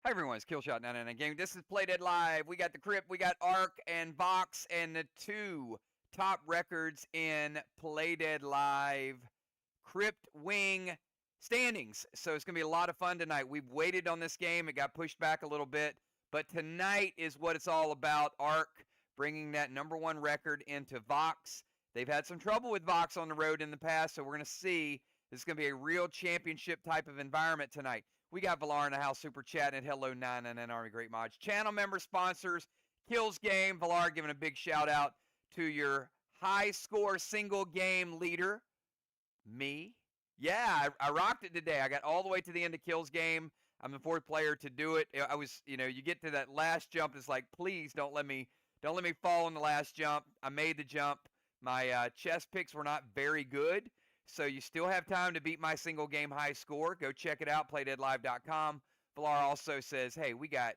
Hi everyone, it's Killshot 99 Gaming. This is Playdead Live. We got the Crypt, we got Arc and VOX, and the two top records in Playdead Live Crypt Wing standings. So it's going to be a lot of fun tonight. We've waited on this game. It got pushed back a little bit. But tonight is what it's all about. Arc bringing that #1 record into VOX. They've had some trouble with VOX on the road in the past, so we're going to see. This is going to be a real championship type of environment tonight. We got Valar in the house, super chatting at Hello 99 Army Great Mods. Channel member sponsors, Kills Game. Valar giving a big shout out to your high score single game leader, me. Yeah, I rocked it today. I got all the way to the end of Kills Game. I'm the 4th player to do it. I was, you get to that last jump. It's like, please don't let me fall in the last jump. I made the jump. My chess picks were not very good. So you still have time to beat my single game high score. Go check it out, playdeadlive.com. Valar also says, hey, we got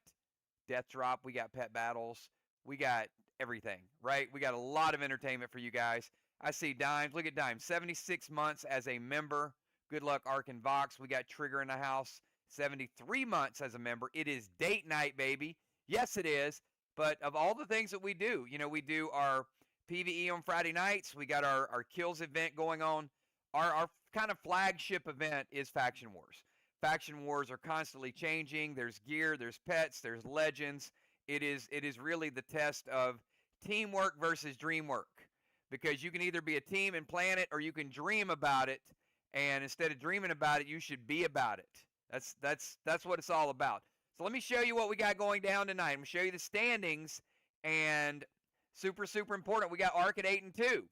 Death Drop, we got Pet Battles, we got everything, right? We got a lot of entertainment for you guys. I see Dimes. Look at Dimes. 76 months as a member. Good luck, Arc and Vox. We got Trigger in the house. 73 months as a member. It is date night, baby. Yes, it is. But of all the things that we do, we do our PvE on Friday nights. We got our Kills event going on. Our kind of flagship event is Faction Wars. Faction Wars are constantly changing. There's gear, there's pets, there's legends. It is really the test of teamwork versus dream work. Because you can either be a team and plan it, or you can dream about it. And instead of dreaming about it, you should be about it. That's what it's all about. So let me show you what we got going down tonight. I'm going to show you the standings. And super, super important, we got Arc at 8-2.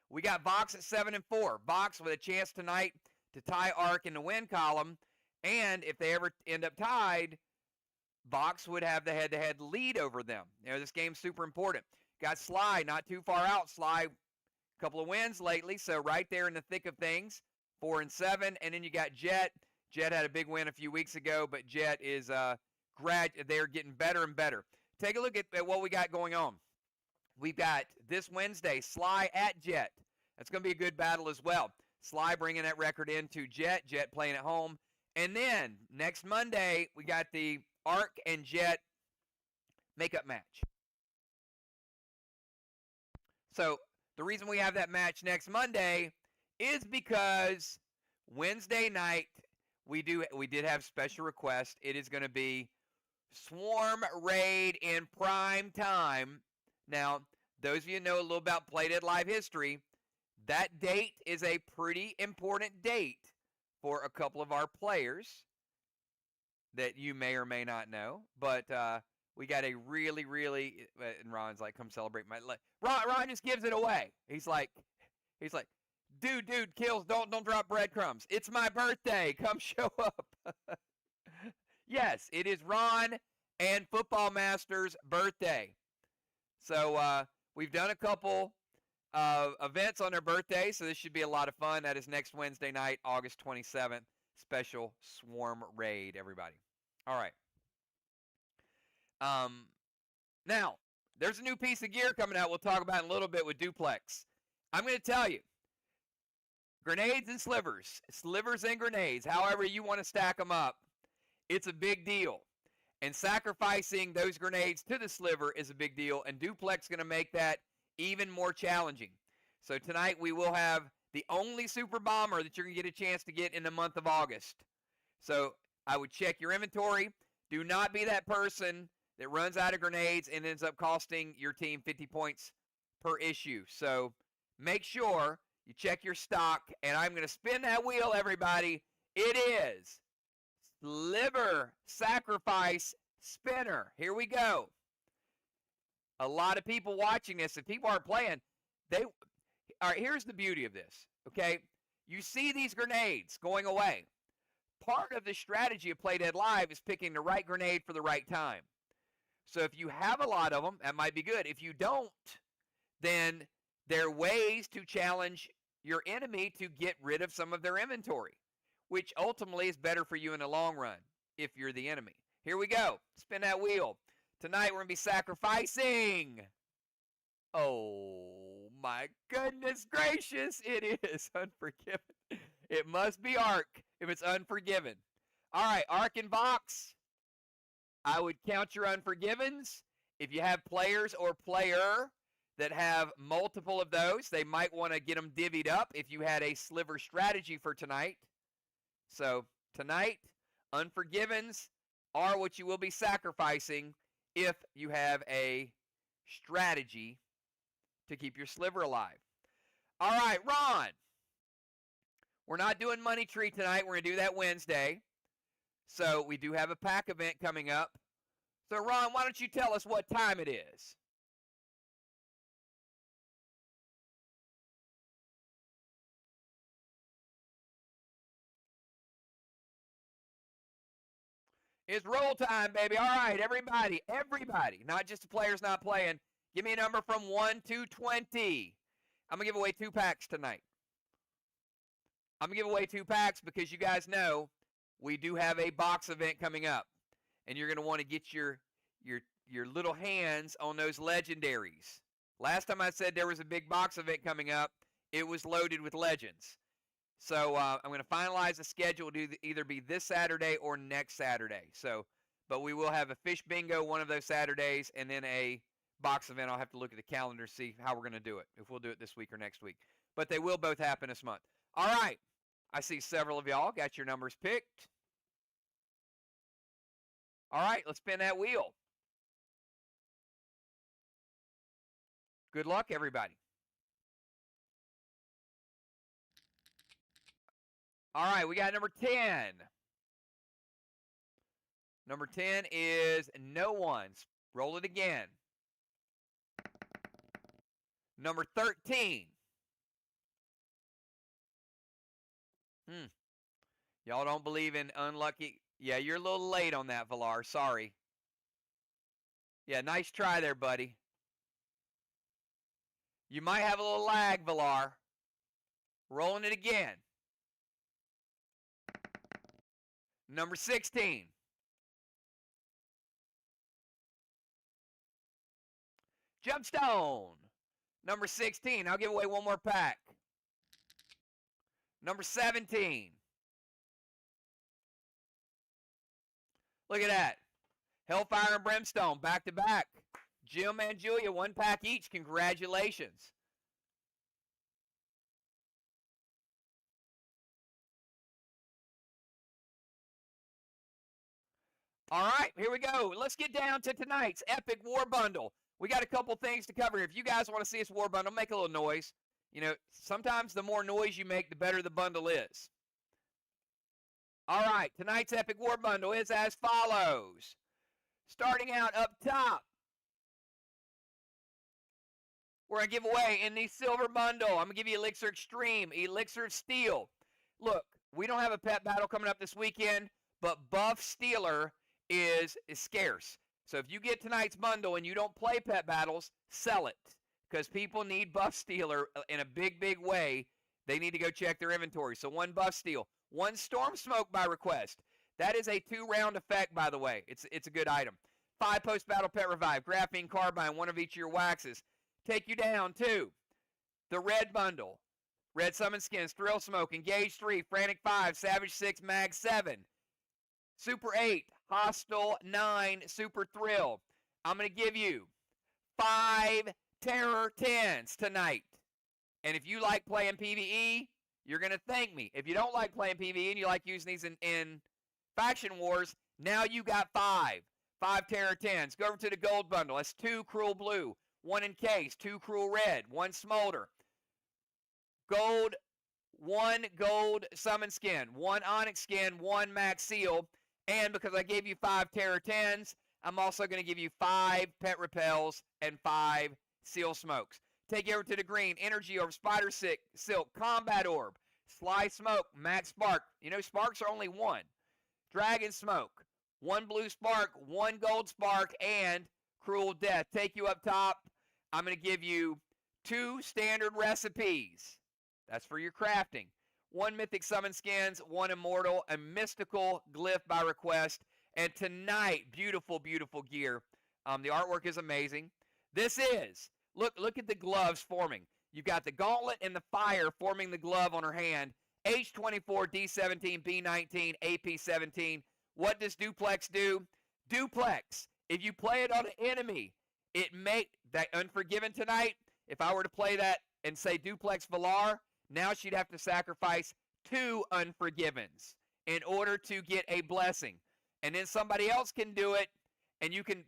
We got Vox at 7-4. Vox with a chance tonight to tie Arc in the win column. And if they ever end up tied, Vox would have the head-to-head lead over them. This game's super important. Got Sly not too far out. Sly, a couple of wins lately, so right there in the thick of things. 4-7. And then you got Jet. Jet had a big win a few weeks ago, but Jet is they're getting better and better. Take a look at what we got going on. We've got this Wednesday, Sly at Jet. That's going to be a good battle as well. Sly bringing that record into Jet. Jet playing at home. And then next Monday, we got the Arc and Jet makeup match. So the reason we have that match next Monday is because Wednesday night, we did have special request. It is going to be Swarm Raid in prime time. Now, those of you who know a little about Playdead Live history, that date is a pretty important date for a couple of our players that you may or may not know. But we got a really, really, and Ron's like, come celebrate my life. Ron just gives it away. He's like, dude, Kills, don't drop breadcrumbs. It's my birthday. Come show up. Yes, it is Ron and Football Master's birthday. So we've done a couple events on their birthday, so this should be a lot of fun. That is next Wednesday night, August 27th. Special Swarm Raid, everybody. All right. Now, there's a new piece of gear coming out we'll talk about in a little bit with Duplex. I'm going to tell you, grenades and slivers. Slivers and grenades, however you want to stack them up, it's a big deal. And sacrificing those grenades to the sliver is a big deal, and Duplex is going to make that even more challenging. So tonight we will have the only super bomber that you're going to get a chance to get in the month of August. So I would check your inventory. Do not be that person that runs out of grenades and ends up costing your team 50 points per issue. So make sure you check your stock, and I'm going to spin that wheel, everybody. It is Sliver Sacrifice Spinner. Here we go. A lot of people watching this, if people aren't playing, all right, here's the beauty of this, okay? You see these grenades going away. Part of the strategy of Playdead Live is picking the right grenade for the right time. So if you have a lot of them, that might be good. If you don't, then there are ways to challenge your enemy to get rid of some of their inventory, which ultimately is better for you in the long run if you're the enemy. Here we go. Spin that wheel. Tonight we're going to be sacrificing. Oh, my goodness gracious. It is Unforgiven. It must be Arc if it's Unforgiven. All right, Arc and Vox. I would count your Unforgivens. If you have players or player that have multiple of those, they might want to get them divvied up if you had a sliver strategy for tonight. So tonight, Unforgivens are what you will be sacrificing if you have a strategy to keep your sliver alive. All right, Ron. We're not doing Money Tree tonight. We're going to do that Wednesday. So we do have a pack event coming up. So, Ron, why don't you tell us what time it is? It's roll time, baby. All right, everybody, not just the players not playing. Give me a number from 1 to 20. I'm going to give away 2 packs tonight. I'm going to give away 2 packs because you guys know we do have a box event coming up. And you're going to want to get your little hands on those legendaries. Last time I said there was a big box event coming up, it was loaded with legends. So I'm going to finalize the schedule to either be this Saturday or next Saturday. So, but we will have a fish bingo one of those Saturdays and then a box event. I'll have to look at the calendar, see how we're going to do it, if we'll do it this week or next week. But they will both happen this month. All right. I see several of y'all got your numbers picked. All right, let's spin that wheel. Good luck, everybody. All right, we got number 10. Number 10 is no one. Roll it again. Number 13. Y'all don't believe in unlucky. Yeah, you're a little late on that, Villar. Sorry. Yeah, nice try there, buddy. You might have a little lag, Villar. Rolling it again. Number 16. Jumpstone. Number 16. I'll give away one more pack. Number 17. Look at that. Hellfire and Brimstone, back to back. Jim and Julia, 1 pack each. Congratulations. All right, here we go. Let's get down to tonight's Epic War Bundle. We got a couple things to cover. If you guys want to see this War Bundle, make a little noise. You know, sometimes the more noise you make, the better the bundle is. All right, tonight's Epic War Bundle is as follows. Starting out up top, we're going to give away in the Silver Bundle. I'm going to give you Elixir Extreme, Elixir of Steel. Look, we don't have a pet battle coming up this weekend, but Buff Stealer is scarce. So if you get tonight's bundle and you don't play pet battles, sell it. Because people need Buff Stealer in a big, big way. They need to go check their inventory. So 1 Buff Steel. 1 Storm Smoke by request. That is a 2-round effect, by the way. It's a good item. 5 post-battle pet revive. Graphene Carbine, 1 of each of your waxes. Take you down to the Red Bundle. Red Summon Skins, Thrill Smoke, Engage 3, Frantic 5, Savage 6, Mag 7. Super 8, Hostile 9, Super Thrill. I'm going to give you 5 Terror 10s tonight. And if you like playing PvE, you're going to thank me. If you don't like playing PvE and you like using these in Faction Wars, now you got 5. 5 Terror 10s. Go over to the Gold Bundle. That's 2 Cruel Blue, 1 Encased, 2 Cruel Red, 1 Smolder. Gold, 1 Gold Summon Skin, 1 Onyx Skin, 1 Max Seal. And because I gave you 5 Terror 10s, I'm also going to give you 5 Pet Repels and 5 Seal Smokes. Take you over to the green. Energy Orb, Spider Silk, Combat Orb, Sly Smoke, Max Spark. You know, Sparks are only 1. Dragon Smoke, 1 Blue Spark, 1 Gold Spark, and Cruel Death. Take you up top. I'm going to give you 2 standard recipes. That's for your crafting. 1 Mythic Summon Skins, 1 Immortal, a Mystical Glyph by request. And tonight, beautiful, beautiful gear. The artwork is amazing. This is, look at the gloves forming. You've got the gauntlet and the fire forming the glove on her hand. H24, D17, B19, AP17. What does Duplex do? Duplex. If you play it on an enemy, it make that Unforgiven tonight. If I were to play that and say Duplex Valar, now she'd have to sacrifice 2 Unforgivens in order to get a blessing. And then somebody else can do it, and you can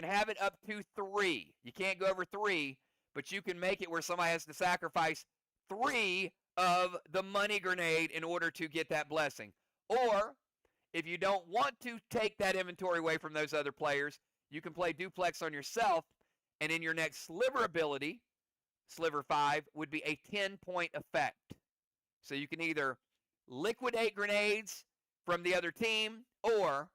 have it up to 3. You can't go over 3, but you can make it where somebody has to sacrifice 3 of the money grenade in order to get that blessing. Or if you don't want to take that inventory away from those other players, you can play Duplex on yourself, and in your next Sliver ability, Sliver 5, would be a 10-point effect. So you can either liquidate grenades from the other team or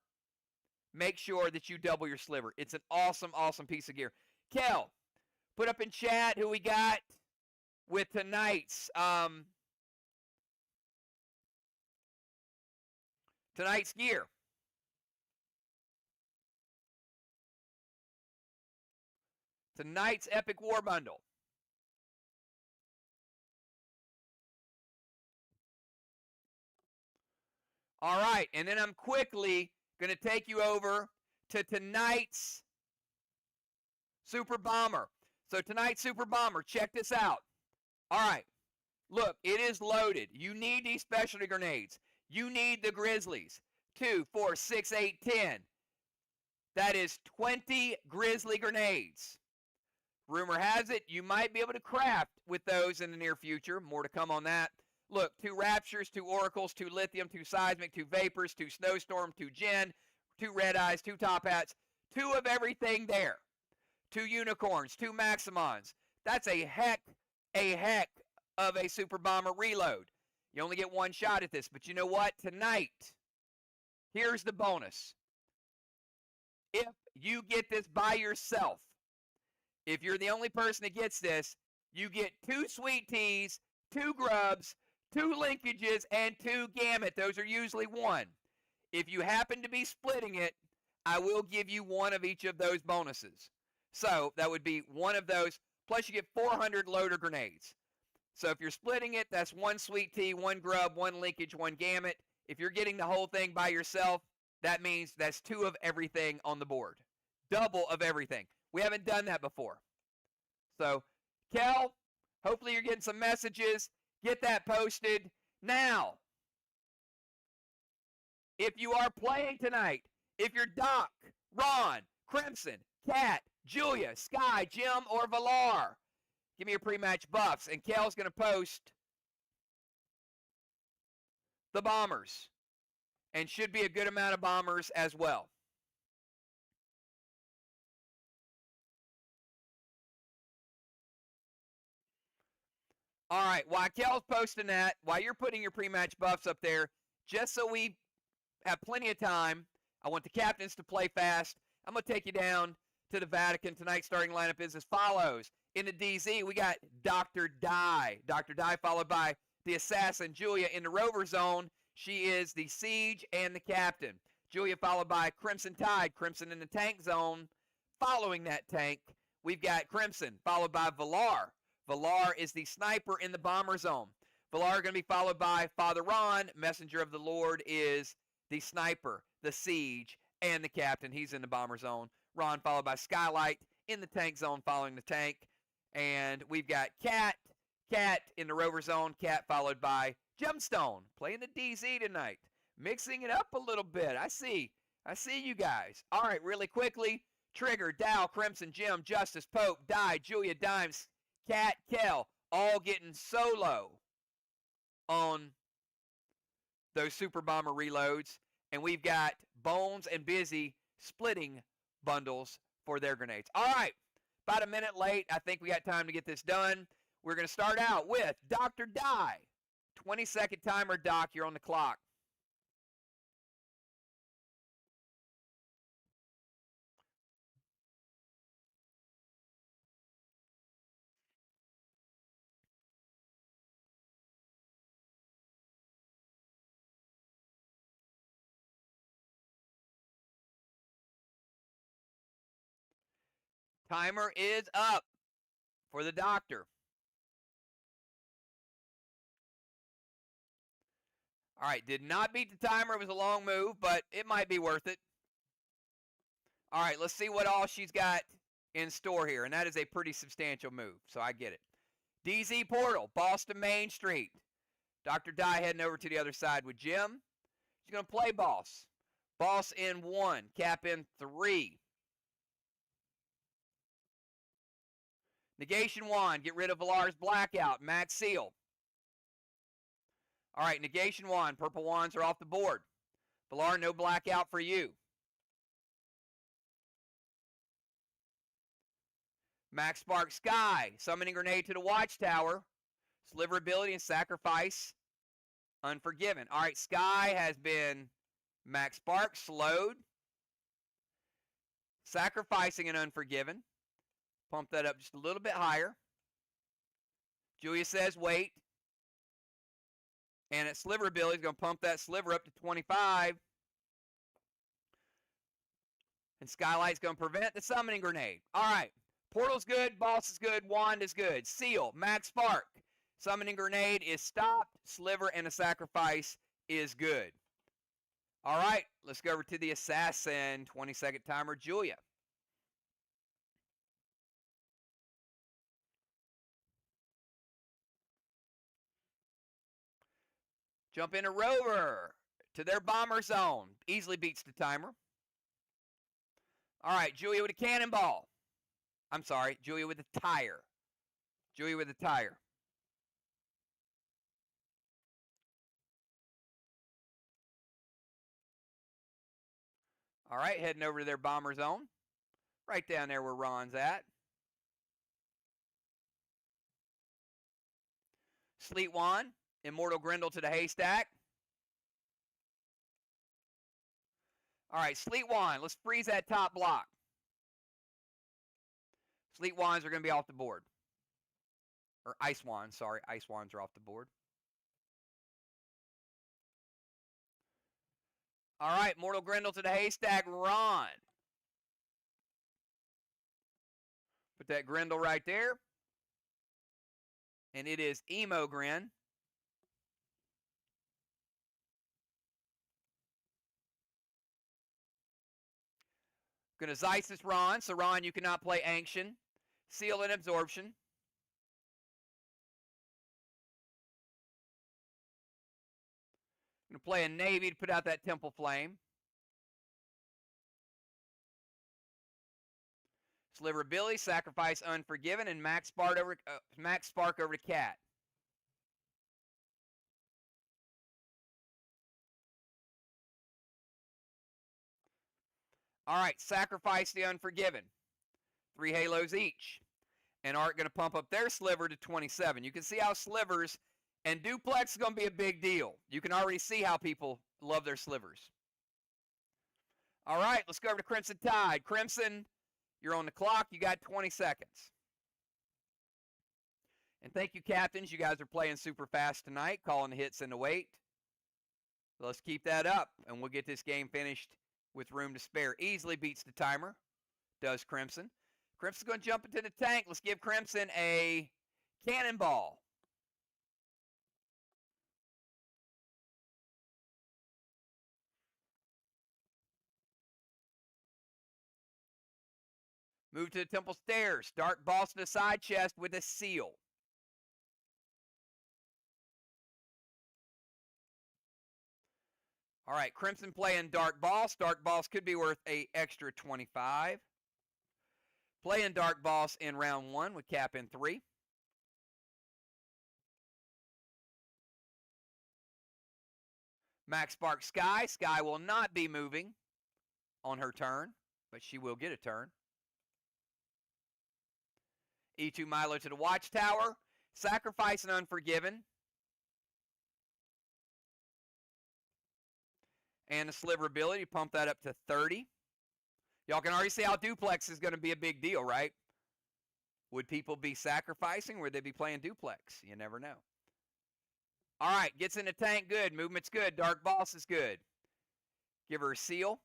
make sure that you double your Sliver. It's an awesome, awesome piece of gear. Kel, put up in chat who we got with tonight's gear. Tonight's Epic War Bundle. All right, and then I'm quickly going to take you over to tonight's Super Bomber. So tonight's Super Bomber, check this out. All right, look, it is loaded. You need these specialty grenades. You need the Grizzlies. 2, 4, 6, 8, 10. That is 20 Grizzly grenades. Rumor has it you might be able to craft with those in the near future. More to come on that. Look, 2 Raptures, 2 Oracles, 2 Lithium, 2 Seismic, 2 Vapors, 2 Snowstorm, 2 Jin, 2 Red Eyes, 2 Top Hats, 2 of everything there. 2 Unicorns, 2 Maximons. That's a heck of a Super Bomber reload. You only get 1 shot at this, but you know what? Tonight, here's the bonus. If you get this by yourself, if you're the only person that gets this, you get 2 Sweet Teas, 2 Grubs, 2 Linkages, and 2 Gamut. Those are usually 1. If you happen to be splitting it, I will give you 1 of each of those bonuses. So that would be 1 of those, plus you get 400 loader grenades. So if you're splitting it, that's 1 Sweet Tea, 1 Grub, 1 Linkage, 1 Gamut. If you're getting the whole thing by yourself, that means that's 2 of everything on the board. Double of everything. We haven't done that before. So, Kel, hopefully you're getting some messages. Get that posted now. If you are playing tonight, if you're Doc, Ron, Crimson, Kat, Julia, Sky, Jim, or Valar, give me your pre-match buffs. And Kel's going to post the bombers. And should be a good amount of bombers as well. All right, while Kel's posting that, while you're putting your pre-match buffs up there, just so we have plenty of time, I want the captains to play fast. I'm going to take you down to the Vatican. Tonight's starting lineup is as follows. In the DZ, we got Dr. Die. Dr. Die followed by the Assassin, Julia. In the Rover Zone, she is the Siege and the Captain. Julia followed by Crimson Tide. Crimson in the Tank Zone. Following that tank, we've got Crimson, followed by Valar. Valar is the Sniper in the Bomber Zone. Valar going to be followed by Father Ron. Messenger of the Lord is the Sniper, the Siege, and the Captain. He's in the Bomber Zone. Ron followed by Skylight in the Tank Zone following the tank. And we've got Cat in the Rover Zone. Cat followed by Gemstone, playing the DZ tonight. Mixing it up a little bit. I see you guys. All right, really quickly. Trigger, Dow, Crimson, Jim, Justice, Pope, Die, Julia, Dimes, Cat, Kel, all getting solo on those Super Bomber reloads. And we've got Bones and Busy splitting bundles for their grenades. All right, about a minute late. I think we got time to get this done. We're going to start out with Dr. Die. 20-second timer, Doc. You're on the clock. Timer is up for the Doctor. All right, did not beat the timer. It was a long move, but it might be worth it. All right, let's see what all she's got in store here. And that is a pretty substantial move, so I get it. DZ Portal, Boston Main Street. Dr. Dye heading over to the other side with Jim. She's going to play Boss. Boss in 1, Cap in 3. Negation Wand, get rid of Valar's Blackout. Max Seal. All right, Negation Wand, purple wands are off the board. Valar, no Blackout for you. Max Spark Sky, Summoning Grenade to the Watchtower. Sliver ability and sacrifice Unforgiven. All right, Sky has been Max Spark slowed. Sacrificing an Unforgiven. Pump that up just a little bit higher. Julia says wait. And at Sliver ability is going to pump that Sliver up to 25. And Skylight's going to prevent the Summoning Grenade. All right. Portal's good. Boss is good. Wand is good. Seal. Max Spark. Summoning Grenade is stopped. Sliver and a Sacrifice is good. All right. Let's go over to the Assassin. 20-second timer. Julia. Jump into Rover to their bomber zone. Easily beats the timer. All right, Julia with a cannonball. I'm sorry, Julia with a tire. Julia with a tire. All right, heading over to their bomber zone. Right down there where Ron's at. Sleet Wand. Immortal Grendel to the haystack. All right, Sleet Wand. Let's freeze that top block. Sleet Wands are going to be off the board. Or Ice Wands, sorry. Ice Wands are off the board. All right, Mortal Grendel to the haystack. Ron. Put that Grendel right there. And it is Emo Grin. Going to Zeiss this Ron. So Ron, you cannot play Ancient. Seal and Absorption. Going to play a Navy to put out that Temple Flame. Sliver Billy, sacrifice Unforgiven, and Max Spark over to Cat. All right, sacrifice the Unforgiven. 3 halos each. And Art going to pump up their Sliver to 27. You can see how Slivers and Duplex is going to be a big deal. You can already see how people love their Slivers. All right, let's go over to Crimson Tide. Crimson, you're on the clock. You got 20 seconds. And thank you, captains. You guys are playing super fast tonight, calling the hits and the wait. So let's keep that up, and we'll get this game finished with room to spare. Easily beats the timer, does Crimson. Crimson's going to jump into the tank. Let's give Crimson a cannonball. Move to the Temple Stairs. Dark Boss to the side chest with a Seal. All right, Crimson playing Dark Boss. Dark Boss could be worth an extra 25. Playing Dark Boss in round 1 with Cap in 3. Max Spark Sky. Sky will not be moving on her turn, but she will get a turn. E2 Milo to the Watchtower. Sacrifice an Unforgiven. And a Sliver ability, pump that up to 30. Y'all can already see how Duplex is going to be a big deal, right? Would people be sacrificing? Would they be playing Duplex? You never know. All right, gets in the tank, good. Movement's good. Dark Boss is good. Give her a Seal.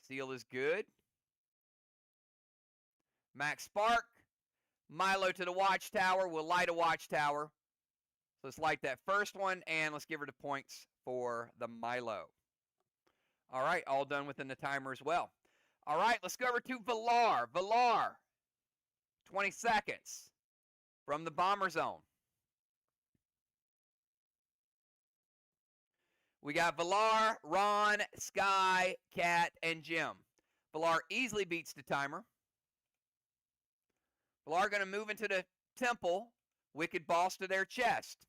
Seal is good. Max Spark. Milo to the Watchtower. We'll light a Watchtower. So let's light that first one, and let's give her the points for the Milo. All right, all done within the timer as well. All right, let's go over to Valar. Valar, 20 seconds from the bomber zone. We got Valar, Ron, Sky, Cat, and Jim. Valar easily beats the timer. Valar going to move into the temple. Wicked Boss to their chest.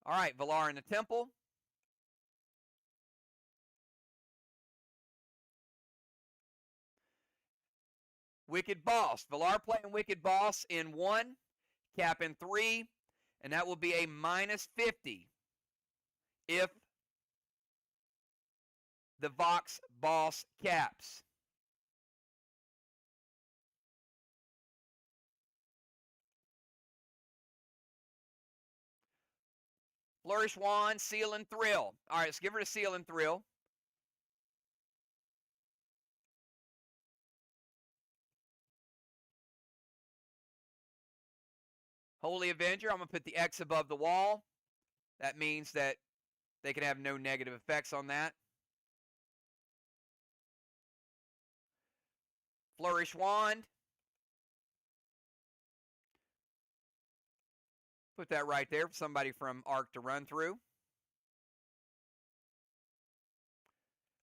All right, Valar in the temple. Wicked Boss. Valar playing Wicked Boss in 1, Cap in 3, and that will be a minus 50 if the VOX Boss caps. Flourish Wand, Seal and Thrill. All right, let's give her a Seal and Thrill. Holy Avenger, I'm going to put the X above the wall. That means that they can have no negative effects on that. Flourish Wand. Put that right there for somebody from Arc to run through.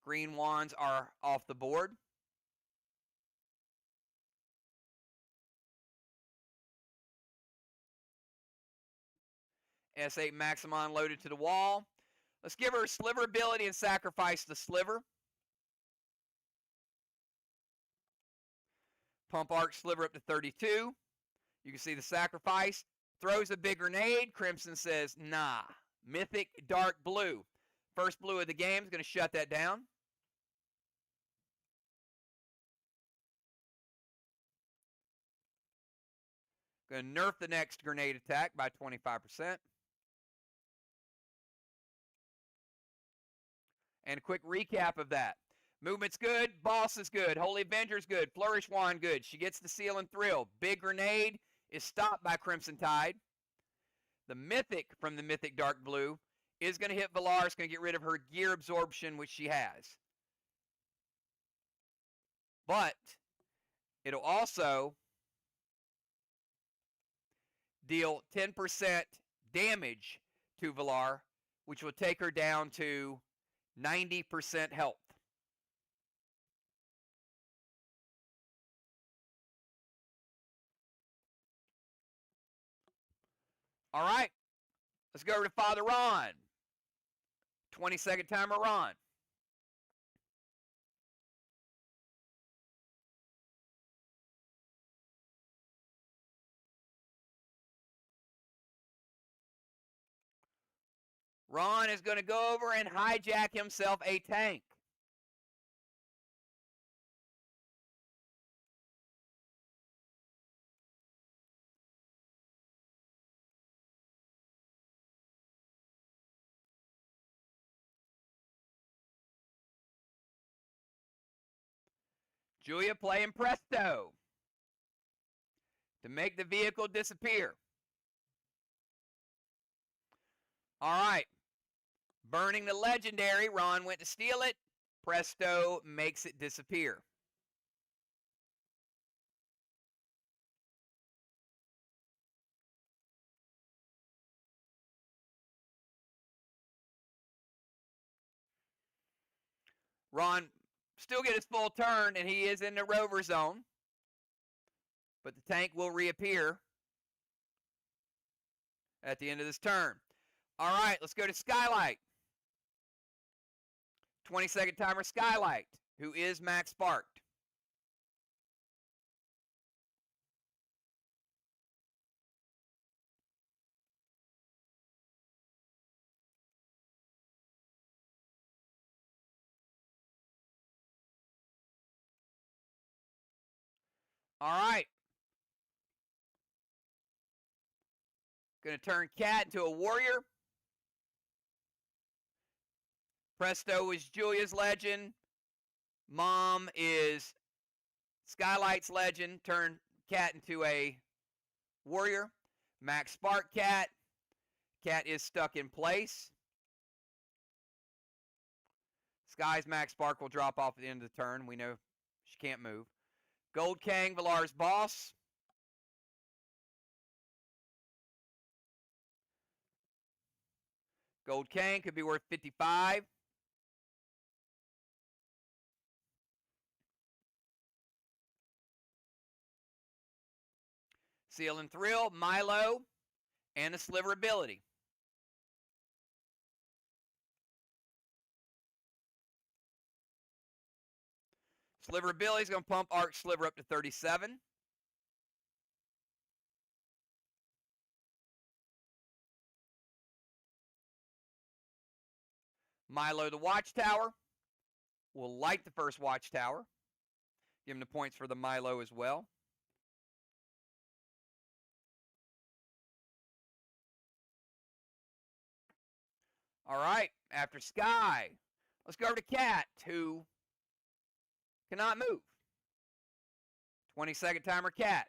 Green wands are off the board. S8 Maximon loaded to the wall. Let's give her Sliver ability and sacrifice the Sliver. Pump Arc Sliver up to 32. You can see the sacrifice. Throws a big grenade. Crimson says, nah. Mythic Dark Blue. First blue of the game is going to shut that down. Going to nerf the next grenade attack by 25%. And a quick recap of that. Movement's good. Boss is good. Holy Avenger's good. Flourish Wand good. She gets the Seal and Thrill. Big grenade is stopped by Crimson Tide. The Mythic from the Mythic Dark Blue is going to hit Valar. It's going to get rid of her gear absorption, which she has. But it'll also deal 10% damage to Valar, which will take her down to 90% health. All right, let's go over to Father Ron. 20-second timer, Ron. Ron is going to go over and hijack himself a tank. Julia playing Presto to make the vehicle disappear. All right. Burning the legendary. Ron went to steal it. Presto makes it disappear. Ron still get his full turn, and he is in the rover zone. But the tank will reappear at the end of this turn. All right, let's go to Skylight. 20-second timer, Skylight, who is max sparked. All right. Going to turn Cat into a warrior. Presto is Julia's legend. Mom is Skylight's legend. Turn Cat into a warrior. Max Spark Cat. Cat is stuck in place. Sky's Max Spark will drop off at the end of the turn. We know She can't move. Gold Kang, Valar's Boss. Gold Kang could be worth 55. Seal and Thrill, Milo, and a Sliver Ability. Sliver Ability is going to pump Arc Sliver up to 37. Milo the Watchtower will light the first Watchtower. Give him the points for the Milo as well. All right, after Sky, let's go over to Cat, who cannot move. 20-second timer, Cat.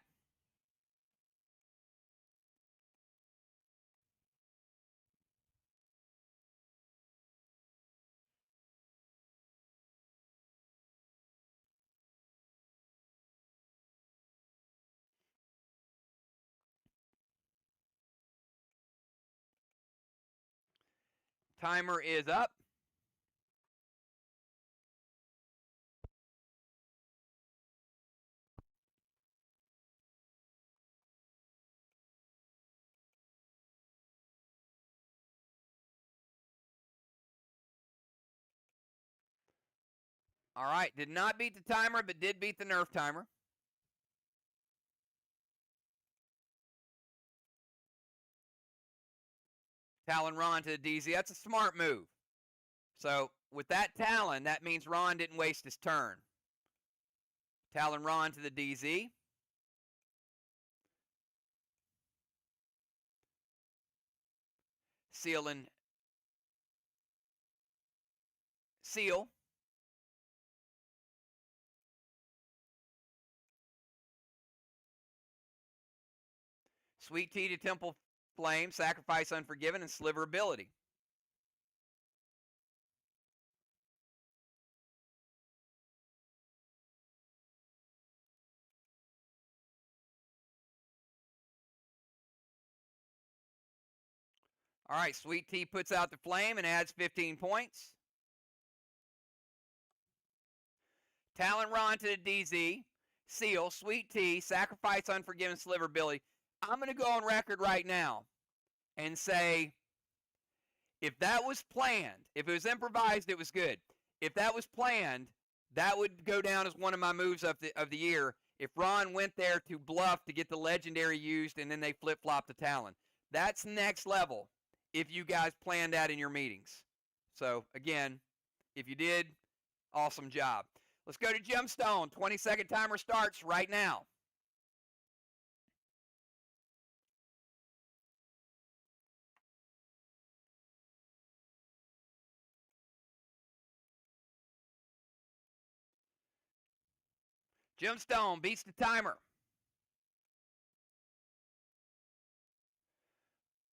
Timer is up. All right, did not beat the timer, but did beat the nerf timer. Talon Ron to the DZ. That's a smart move. So with that Talon, that means Ron didn't waste his turn. Talon Ron to the DZ. Seal and Seal. Sweet Tea to Temple Flame, Sacrifice Unforgiven, and Sliver Ability. All right, Sweet Tea puts out the flame and adds 15 points. Talon Ron to the DZ. Seal, Sweet Tea, Sacrifice Unforgiven, Sliver Ability. I'm going to go on record right now and say, if that was planned, if it was improvised, it was good. If that was planned, that would go down as one of my moves of the year. If Ron went there to bluff to get the legendary used and then they flip-flop the Talon. That's next level if you guys planned that in your meetings. So, again, if you did, awesome job. Let's go to Gemstone. 20-second timer starts right now. Gemstone beats the timer.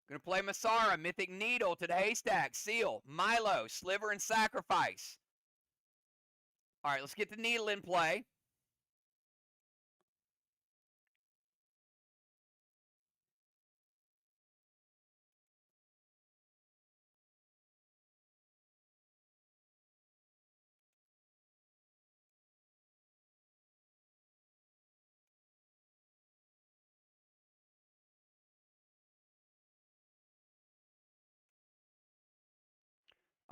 Going to play Masara, Mythic Needle to the Haystack, Seal, Milo, Sliver, and Sacrifice. All right, let's get the Needle in play.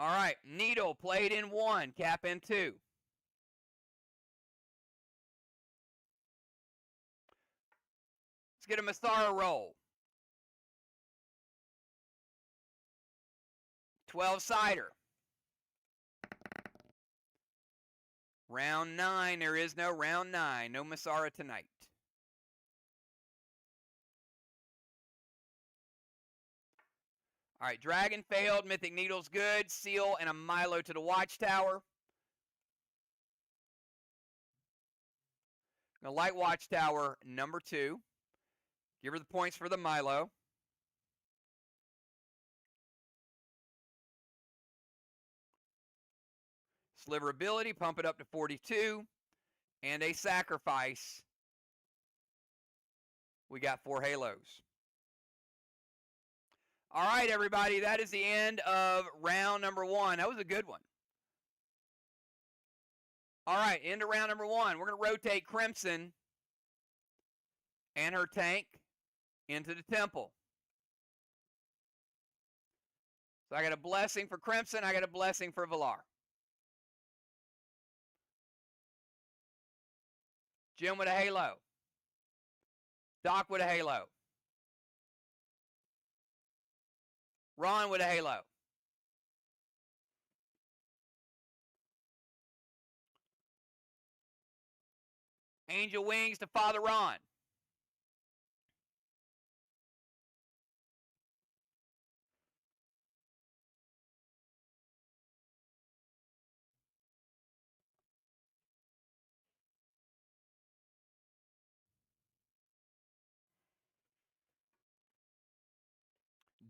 All right, Needle played in 1, Cap in 2. Let's get a Masara roll. 12-sider. Round 9, there is no round 9. No Masara tonight. All right, Dragon failed, Mythic Needle's good, Seal, and a Milo to the Watchtower. Gonna light Watchtower number 2. Give her the points for the Milo. Sliver Ability, pump it up to 42. and a sacrifice. We got 4 halos. All right, everybody, that is the end of round number 1. That was a good one. All right, into round number 1. We're going to rotate Crimson and her tank into the temple. So I got a blessing for Crimson. I got a blessing for Valar. Jim with a halo. Doc with a halo. Ron with a halo. Angel Wings to Father Ron.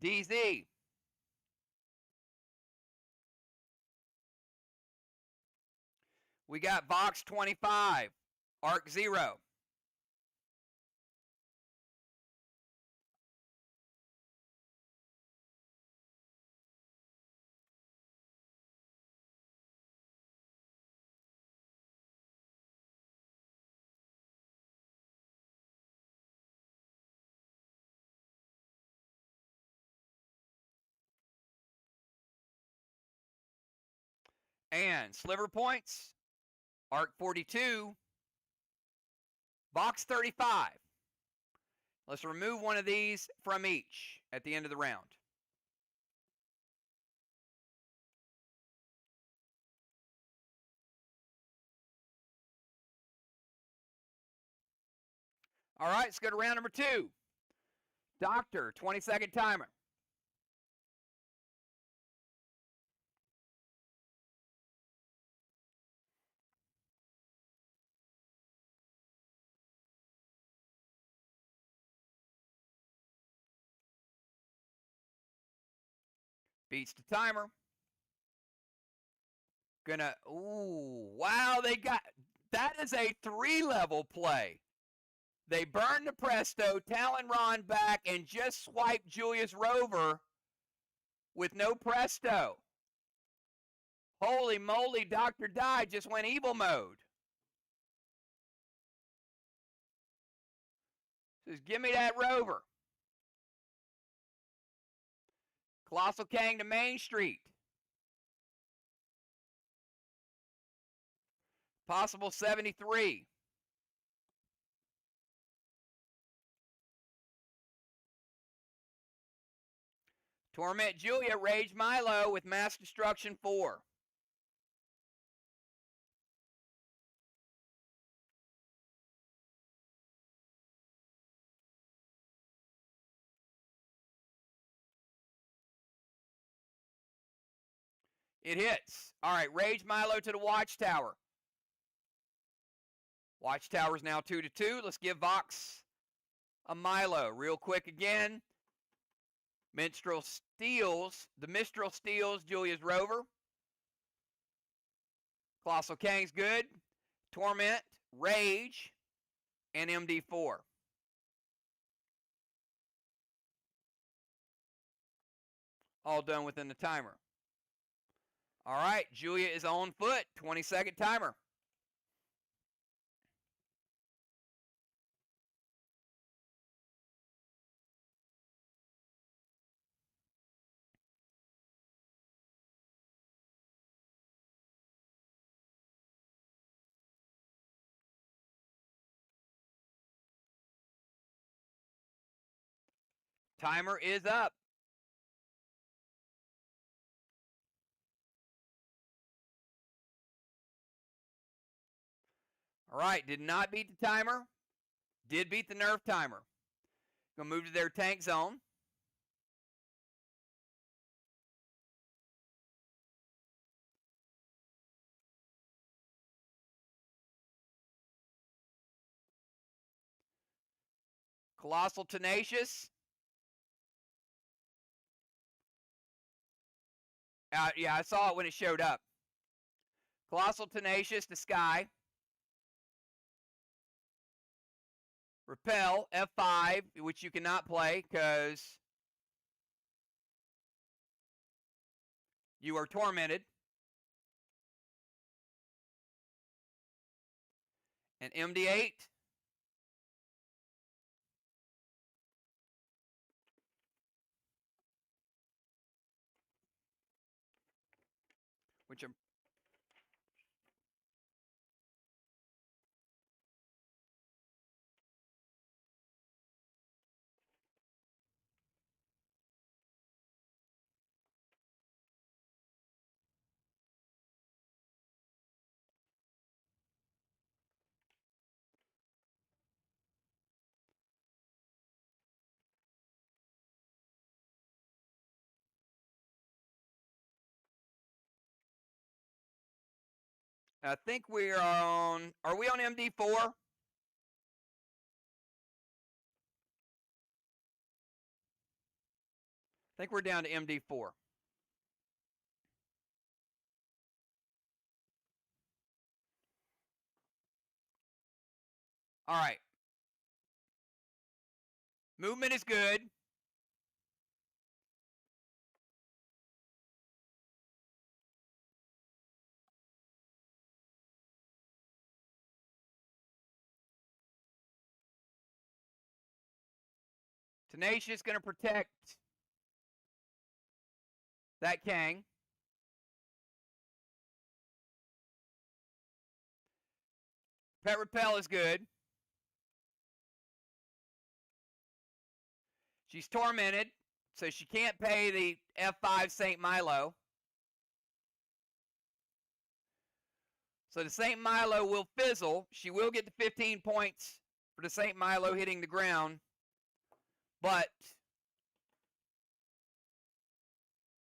DZ. We got VOX 25. Arc 0. And sliver points. Arc 42. Box 35. Let's remove one of these from each at the end of the round. All right, let's go to round number 2. Doctor, 20-second timer. Beats the timer. Gonna, ooh, wow, they got, that is a 3-level play. They burned the Presto, Talonron back, and just swiped Julius Rover with no Presto. Holy moly, Dr. Die just went evil mode. Says, give me that Rover. Colossal Kang to Main Street. Possible 73. Torment Julia, Rage Milo with Mass Destruction 4. It hits. All right, Rage Milo to the Watchtower. Watchtower's now 2-2. Let's give Vox a Milo real quick again. Minstrel steals. The Mistral steals Julia's Rover. Colossal Kang's good. Torment, Rage, and MD4. All done within the timer. All right, Julia is on foot. 20-second timer. Timer is up. All right, did not beat the timer. Did beat the nerf timer. Gonna move to their tank zone. Colossal Tenacious. Yeah, I saw it when it showed up. Colossal Tenacious to Sky. Repel, F5, which you cannot play because you are tormented. And MD8. Which I think we are we on MD4? I think we're down to MD4. All right. Movement is good. Tenacious going to protect that Kang. Pet Repel is good. She's tormented, so she can't pay the F5 St. Milo. So the St. Milo will fizzle. She will get the 15 points for the St. Milo hitting the ground, but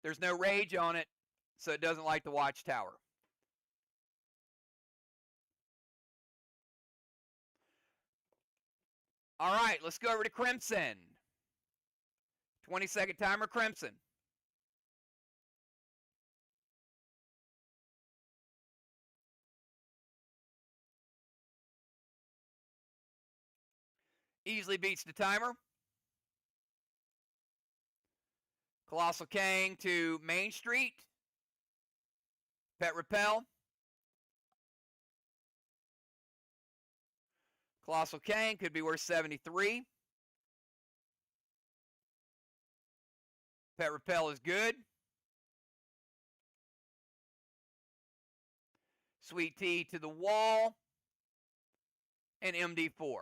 there's no rage on it, so it doesn't like the Watchtower. All right, let's go over to Crimson. 20-second timer, Crimson. Easily beats the timer. Colossal Kang to Main Street. Pet Repel. Colossal Kang could be worth 73. Pet Repel is good. Sweet Tea to the wall. And MD4.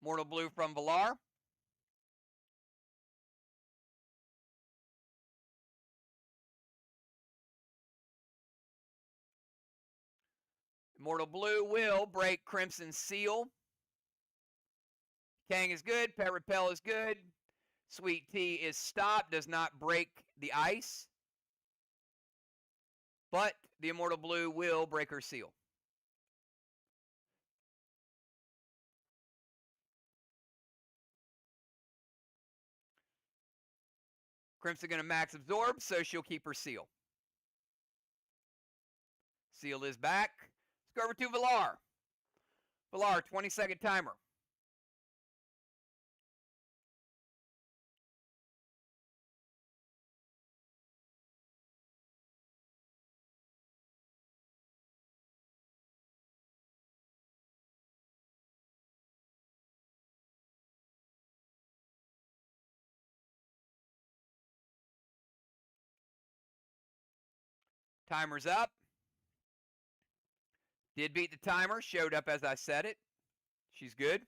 Mortal Blue from Valar. Mortal Blue will break Crimson's seal. Kang is good. Pet Repel is good. Sweet Tea is stopped. Does not break the ice. But the Immortal Blue will break her seal. Crimson going to max absorb, so she'll keep her seal. Seal is back. Let's go over to Valar. Valar, 20-second timer. Timer's up. Did beat the timer. Showed up as I said it. She's good.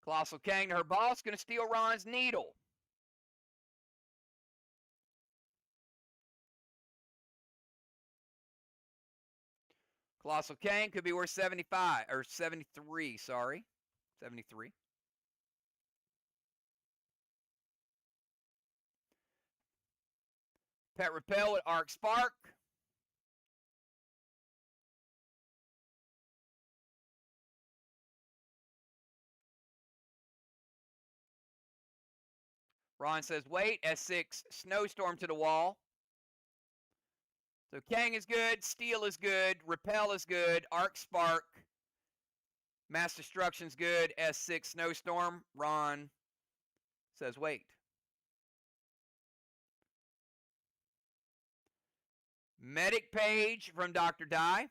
Colossal Kang to her boss. Going to steal Ron's needle. Colossal Kang could be worth 75 or 73. Sorry, 73. Pet Repel at Arc Spark. Ron says wait. S6, snowstorm to the wall. So Kang is good, Steel is good, Repel is good, Arc Spark, Mass Destruction's good, S6 Snowstorm. Ron says wait. Medic Page from Dr. Die.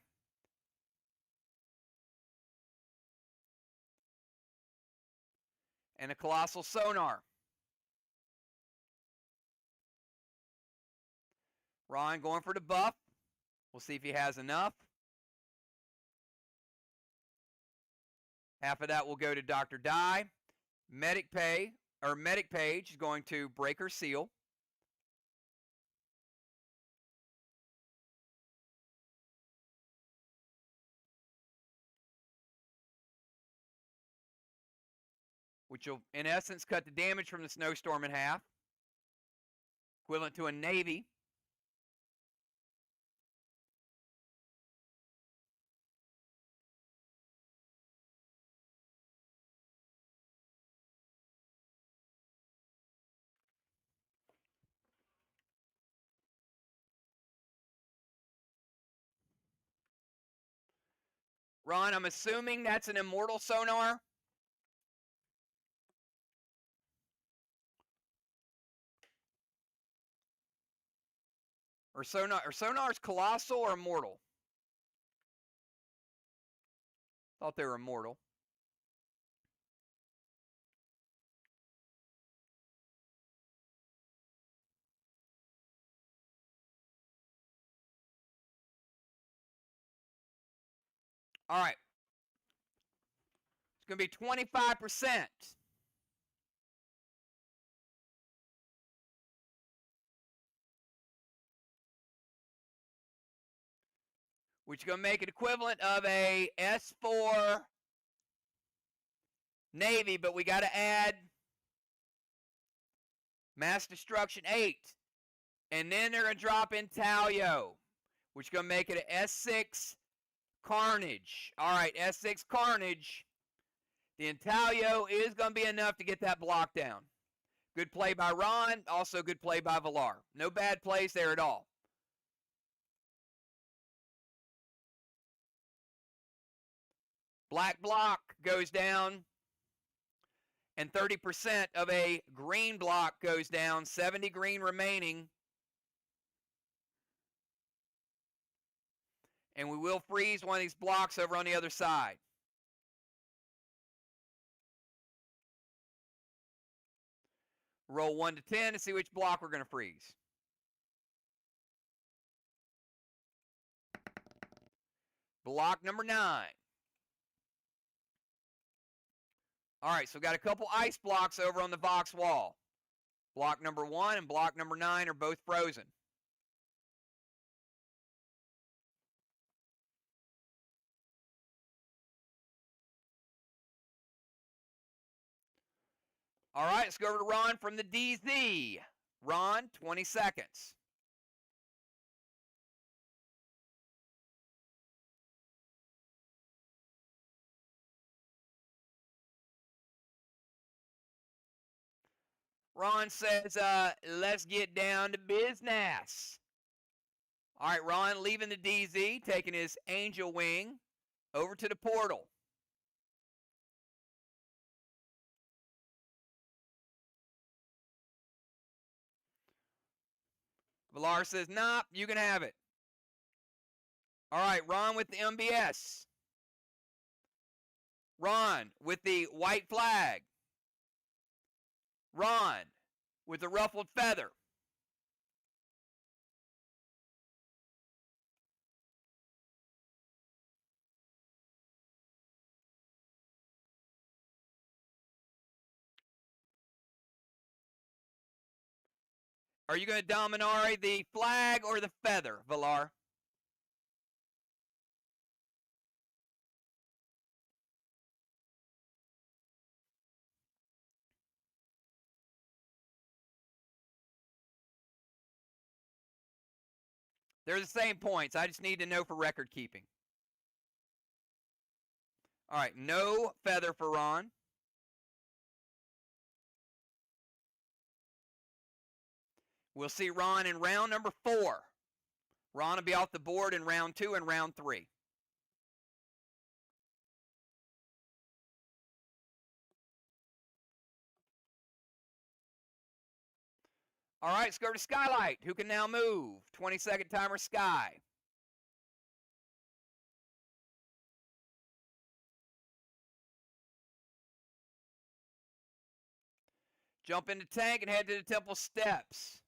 And a Colossal Sonar. Ron going for the buff. We'll see if he has enough. Half of that will go to Dr. Die. Medic Page is going to Breaker Seal. Which will, in essence, cut the damage from the Snowstorm in half. Equivalent to a Navy. Ron, I'm assuming that's an Immortal Sonar. Or Sonar's Colossal or Immortal? Thought they were Immortal. All right. It's going to be 25%. Which is going to make it equivalent of a S4 Navy, but we got to add Mass Destruction 8. And then they're going to drop in Talio, which is going to make it an S6 Carnage. All right, S6 Carnage. The Intalio is going to be enough to get that block down. Good play by Ron, also good play by Villar. No bad plays there at all. Black block goes down, and 30% of a green block goes down, 70 green remaining. And we will freeze one of these blocks over on the other side. Roll 1 to 10 to see which block we're going to freeze. Block number 9. All right, so we've got a couple ice blocks over on the VOX wall. Block number 1 and block number 9 are both frozen. All right, let's go over to Ron from the DZ. Ron, 20 seconds. Ron says, let's get down to business. All right, Ron leaving the DZ, taking his Angel Wing over to the portal. Villar says, nah, you can have it. All right, Ron with the MBS. Ron with the white flag. Ron with the ruffled feather. Are you going to Dominare the flag or the feather, Villar? They're the same points. I just need to know for record keeping. All right, no feather for Ron. We'll see Ron in round number 4. Ron will be off the board in round 2 and round 3. All right, let's go to Skylight, who can now move. 20-second timer, Sky. Jump into tank and head to the temple steps.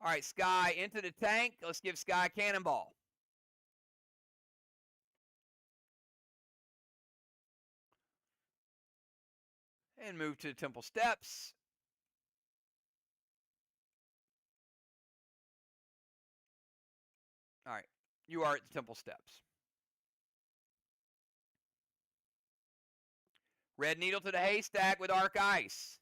All right, Sky into the tank. Let's give Sky cannonball. And move to the temple steps. All right, you are at the temple steps. Red needle to the haystack with arc ice.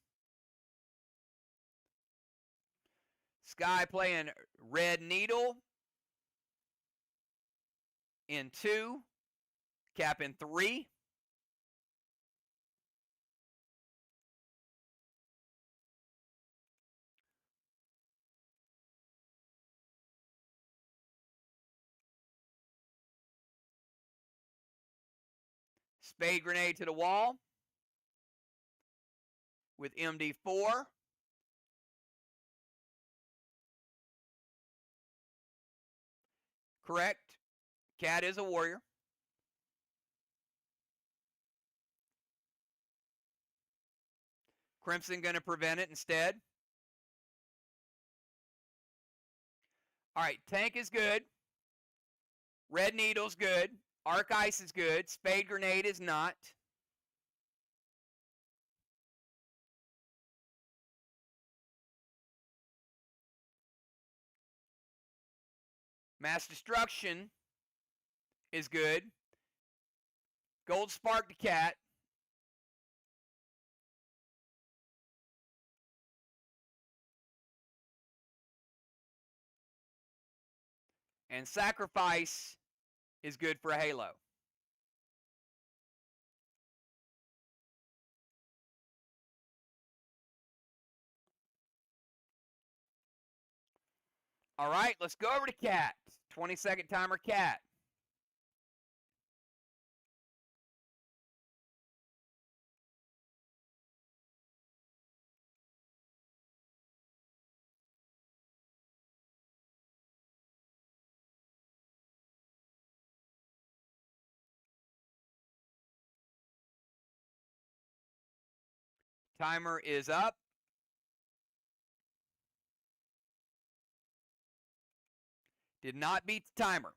Sky playing red needle in 2, cap in 3. Spade grenade to the wall with MD4. Correct. Cat is a warrior. Crimson going to prevent it instead. All right, tank is good. Red needle's good. Arc ice is good. Spade grenade is not. Mass destruction is good. Gold spark to cat. And sacrifice is good for a halo. All right, let's go over to cat. 20-second timer, cat. Timer is up. Did not beat the timer.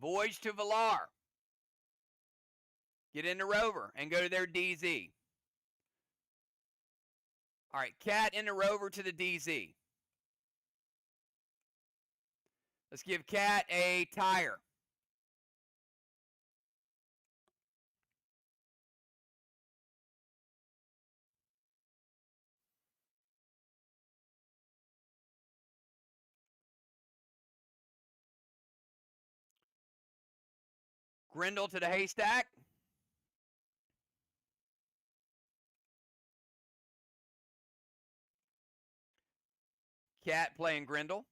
Voyage to Valar. Get into Rover and go to their DZ. All right, cat into Rover to the DZ. Let's give cat a tire. Grendel to the haystack. Cat playing Grendel.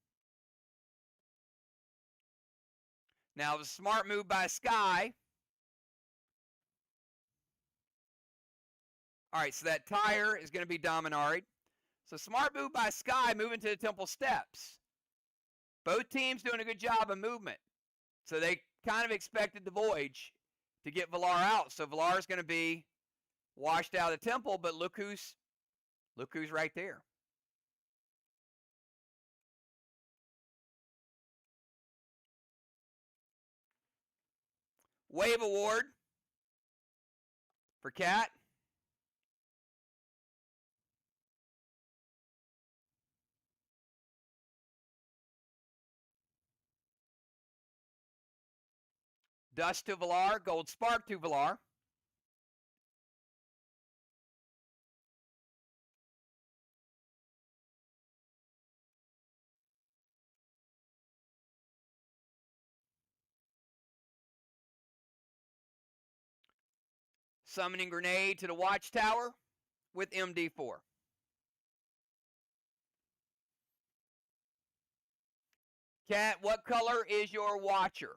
Now, it was a smart move by Sky. All right, so that tire is going to be Dominari. So smart move by Sky moving to the temple steps. Both teams doing a good job of movement. So they kind of expected the Voyage to get Valar out. So Valar is going to be washed out of the temple, but look who's right there. Wave award for cat. Dust to Valar, gold spark to Valar. Summoning Grenade to the Watchtower with MD4. Cat, what color is your Watcher?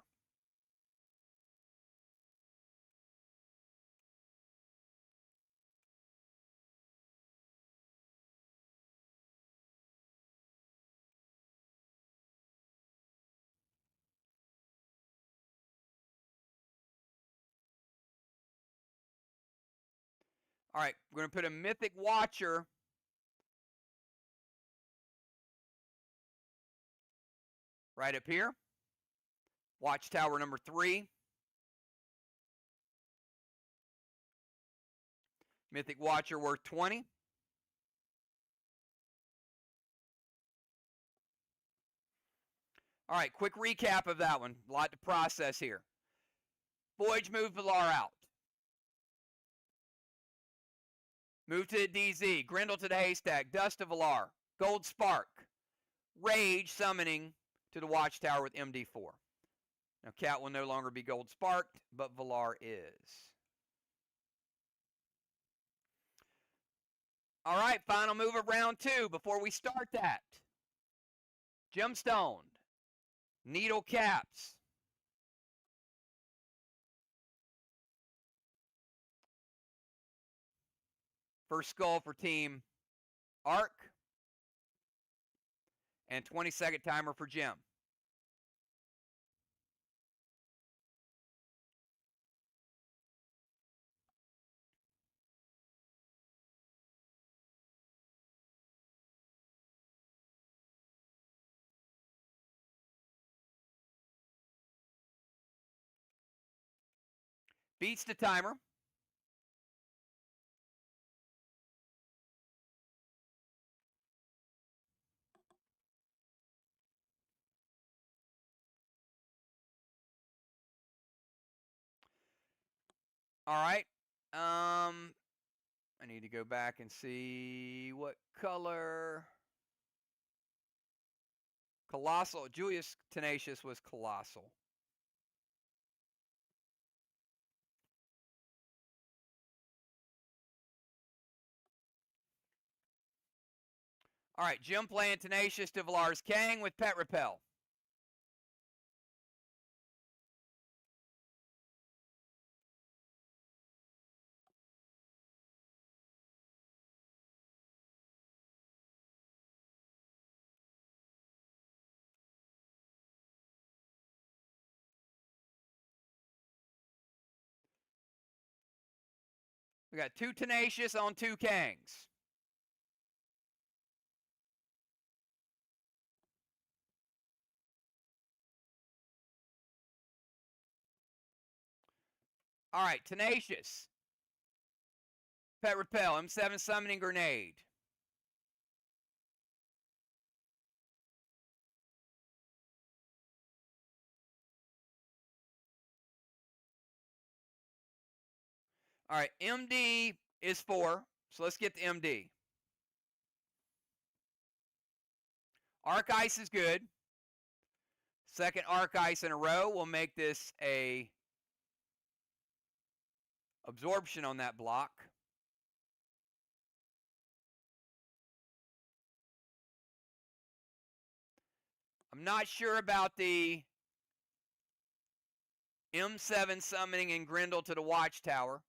All right, we're going to put a Mythic Watcher right up here. Watchtower number 3. Mythic Watcher worth 20. All right, quick recap of that one. A lot to process here. Voyage moved Valar out. Move to the DZ. Grendel to the Haystack. Dust to Valar. Gold Spark. Rage summoning to the Watchtower with MD4. Now, Cat will no longer be Gold Sparked, but Valar is. All right, final move of round 2 before we start that. Gemstoned. Needle Caps. First skull for Team Arc. And 20-second timer for Gem. Beats the timer. All right. I need to go back and see what color. Colossal. Julius Tenacious was Colossal. All right, Jim playing Tenacious to Valar's Kang with Pet Repel. We got 2 Tenacious on 2 Kangs. All right, Tenacious. Pet Repel, M7 Summoning Grenade. All right, MD is 4, so let's get the MD. Arc Ice is good. Second Arc Ice in a row will make this a absorption on that block. I'm not sure about the M7 summoning and Grendel to the Watchtower.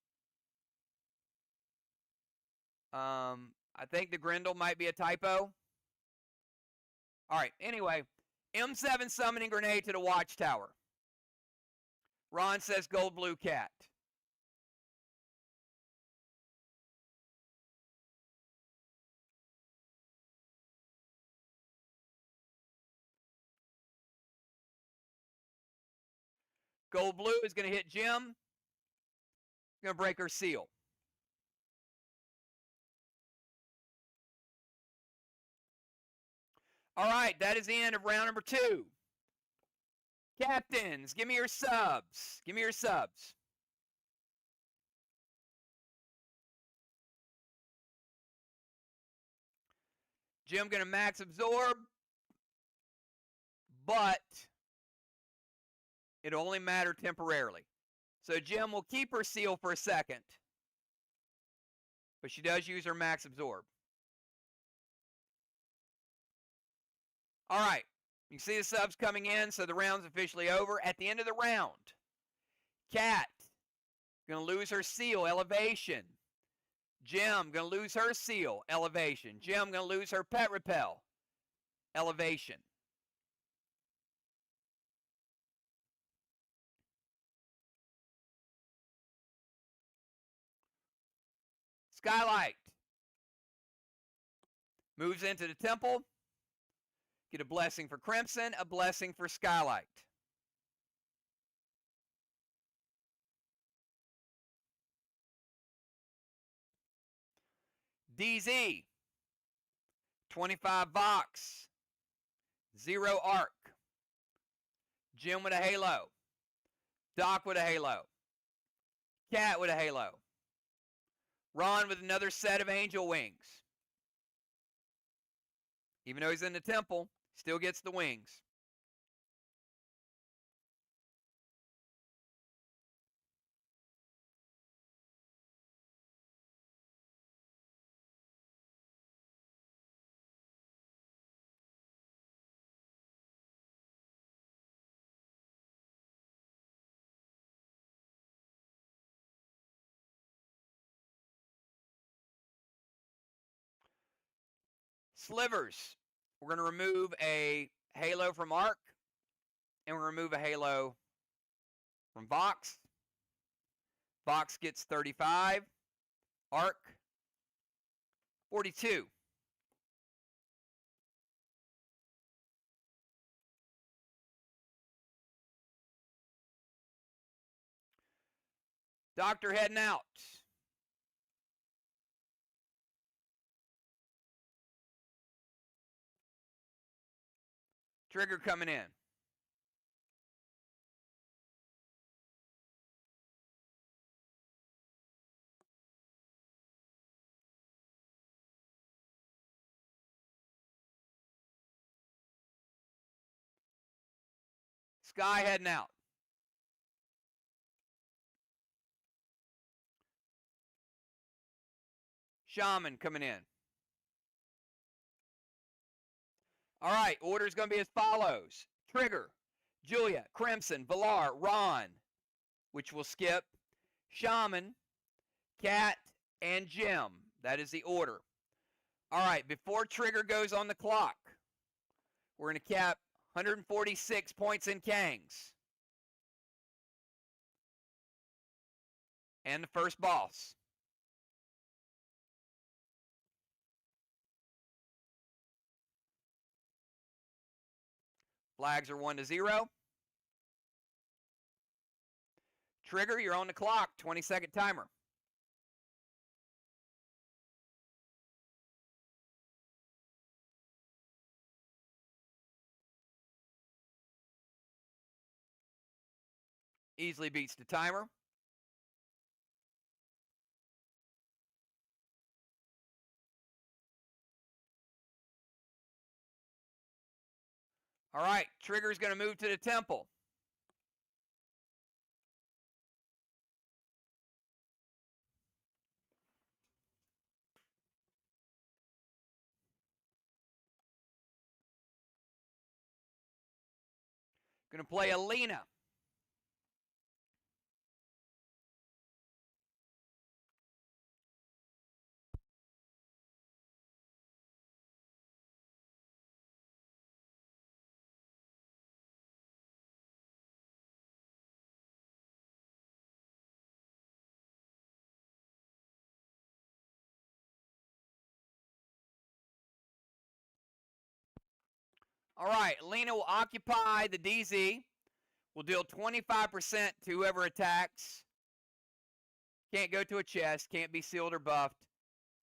I think the Grendel might be a typo. All right, anyway, M7 summoning grenade to the Watchtower. Ron says Gold Blue Cat. Gold Blue is going to hit Jim. Going to break her seal. All right, that is the end of round number 2. Captains, give me your subs. Give me your subs. Jim going to max absorb, but it'll only matter temporarily. So Jim will keep her seal for a second. but she does use her max absorb. All right. You can see the subs coming in, so the round's officially over. At the end of the round, Cat going to lose her seal, elevation. Jim going to lose her seal, elevation. Jim going to lose her pet repel, elevation. Skylight moves into the temple. Get a blessing for Crimson, a blessing for Skylight. DZ, 25 Vox, 0 Arc. Jim with a halo. Doc with a halo. Cat with a halo. Ron with another set of angel wings. Even though he's in the temple, still gets the wings. Slivers. We're going to remove a halo from Arc, and we're going to remove a halo from Vox. Vox gets 35. Arc, 42. Doctor heading out. Trigger coming in. Sky heading out. Shaman coming in. All right, order is going to be as follows. Trigger, Julia, Crimson, Valar, Ron, which we'll skip. Shaman, Cat, and Jim. That is the order. All right, before Trigger goes on the clock, we're going to cap 146 points in Kangs. And the first boss. Flags are 1-0. Trigger, you're on the clock. 20-second timer. Easily beats the timer. All right, Trigger's going to move to the temple. Going to play Alina. All right, Alina will occupy the DZ. Will deal 25% to whoever attacks. Can't go to a chest, can't be sealed or buffed,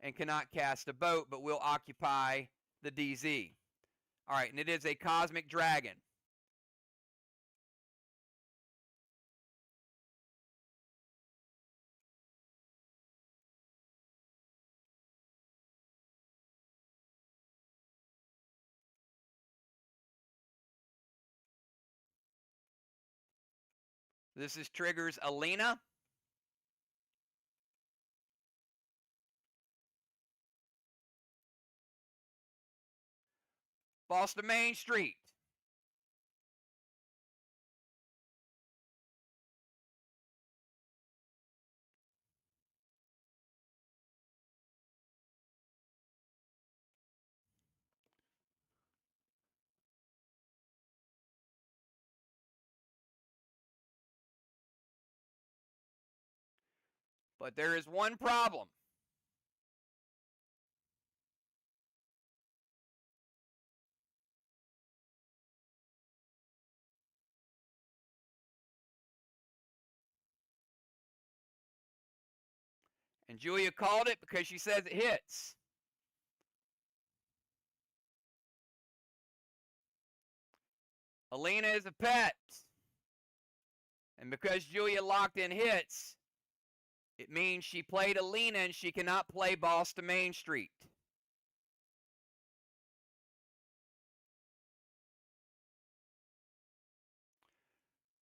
and cannot cast a boat, but will occupy the DZ. All right, and it is a Cosmic Dragon. This is Trigger's Alina. Boston Main Street. But there is one problem. And Julia called it because she says it hits. Alina is a pet. And because Julia locked in hits, it means she played Alina and she cannot play Boston Main Street.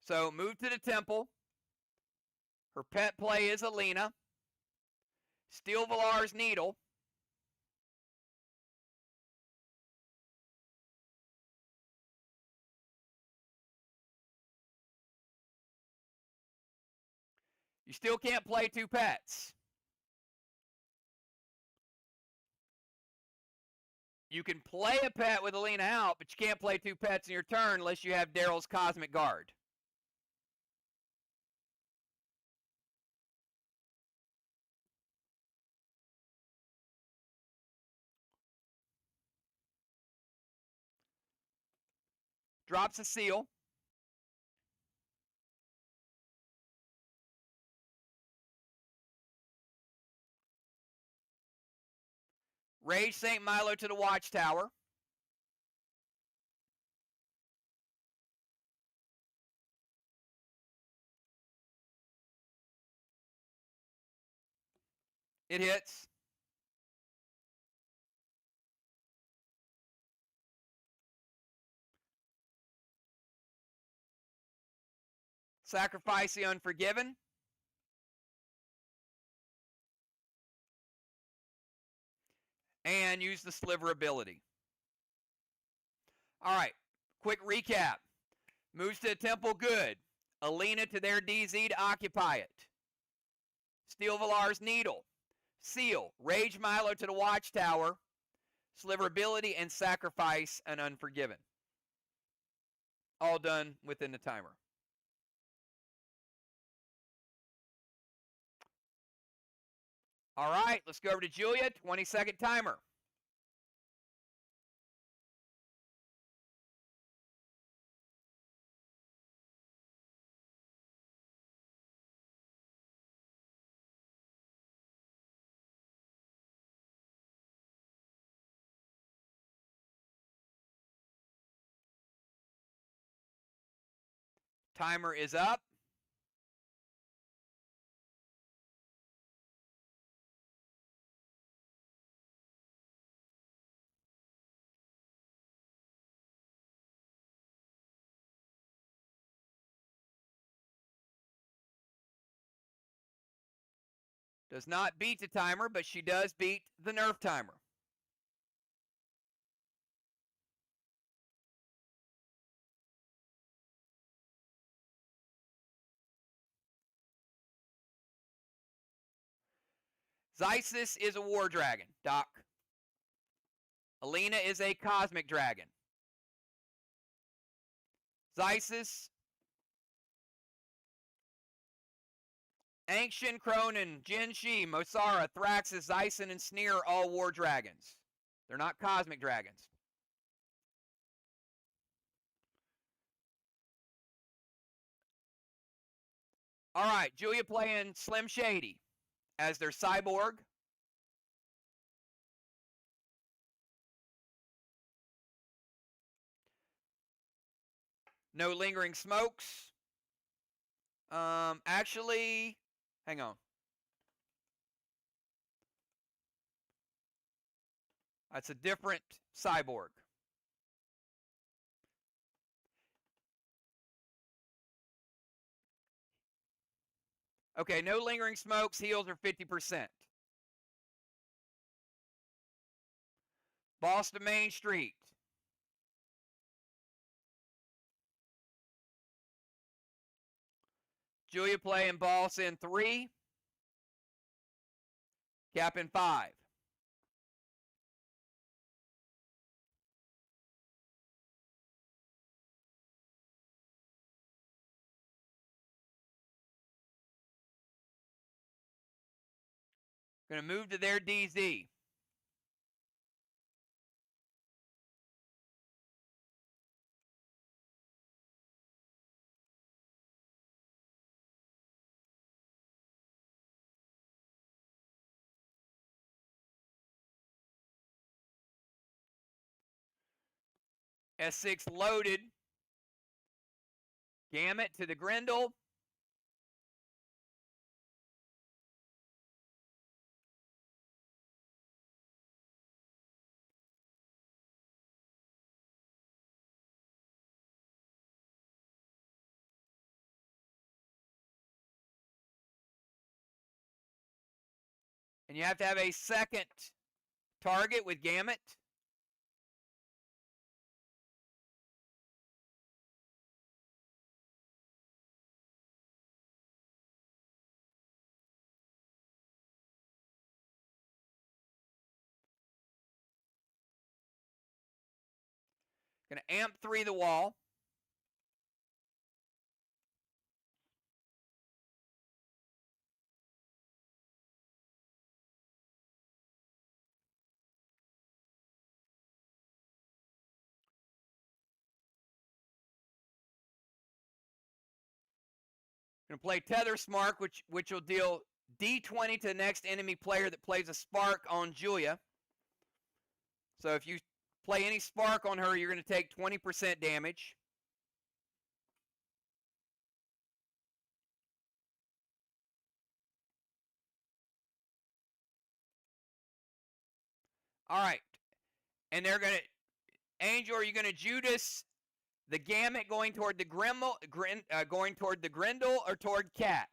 So move to the temple. Her pet play is Alina. Steal Villar's Needle. You still can't play two pets. You can play a pet with Alina out, but you can't play two pets in your turn unless you have Daryl's Cosmic Guard. Drops a seal. Rage St. Milo to the Watchtower. It hits. Sacrifice the Unforgiven. And use the Sliver ability. All right, quick recap. Moves to the temple, good. Alina to their DZ to occupy it. Steal Villar's Needle. Seal. Rage Milo to the Watchtower. Sliver ability and sacrifice an Unforgiven. All done within the timer. All right, let's go over to Julia. 20-second timer. Timer is up. Does not beat the timer, but she does beat the nerf timer. Xysis is a war dragon, Doc. Alina is a cosmic dragon. Xysis, Ancient, Cronin, Jinshi, Mosara, Thraxus, Zyson, and Sneer are all war dragons. They're not cosmic dragons. All right, Julia playing Slim Shady as their cyborg. No lingering smokes. Actually, hang on. That's a different cyborg. Okay, no lingering smokes. Heals are 50%. Boston Main Street. Julia playing boss in 3. Cap in 5. Going to move to their DZ. S6 loaded. Gamut to the Grendel. And you have to have a second target with Gamut. Going to amp 3 the wall. Going to play Tether Smart, which will deal D20 to the next enemy player that plays a Spark on Julia. So if you play any Spark on her, you're going to take 20% damage. All right. And they're going to, Angel, are you going to Judas the Gamut going toward the going toward the Grendel or toward Cat?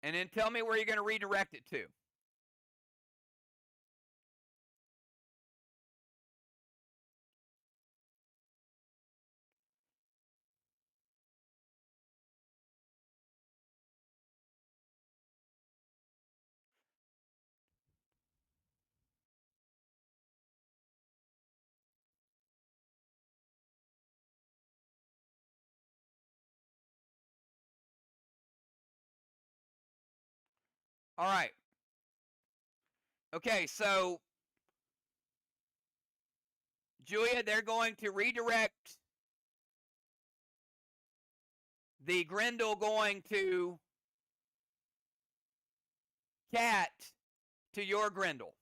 And then tell me where you're going to redirect it to. All right. Okay, so Julia, they're going to redirect the Grendel going to Cat to your Grendel.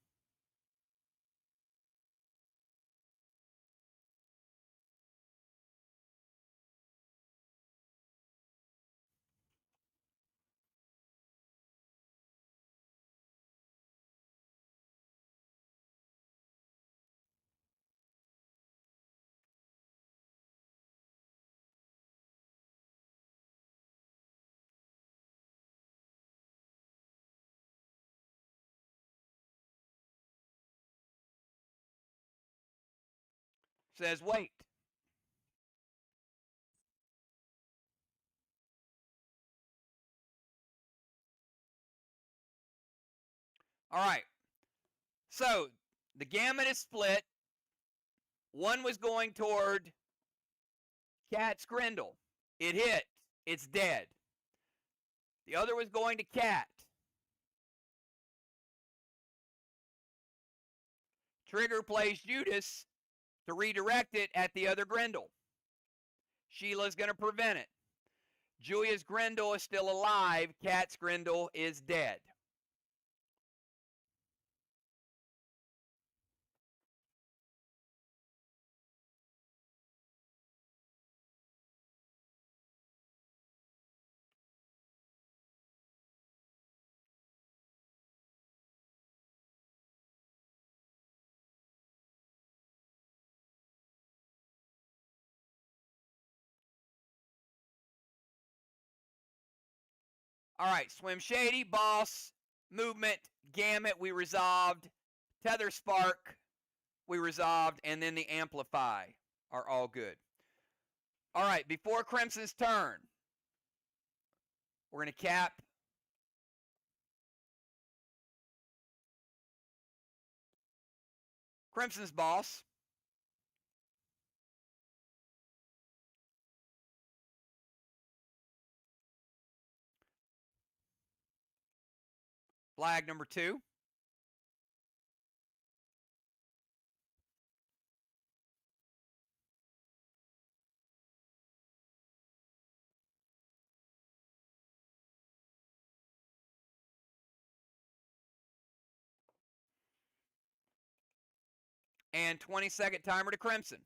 Says wait. All right. So the Gamut is split. One was going toward Cat's Grendel. It hit. It's dead. The other was going to Cat. Trigger plays Judas to redirect it at the other Grendel. Sheila's going to prevent it. Julia's Grendel is still alive. Cat's Grendel is dead. All right, Swim Shady, Boss, Movement, Gamut, we resolved. Tether Spark, we resolved. And then the Amplify are all good. All right, before Crimson's turn, we're going to cap Crimson's Boss. Flag number 2. And 20-second timer to Crimson.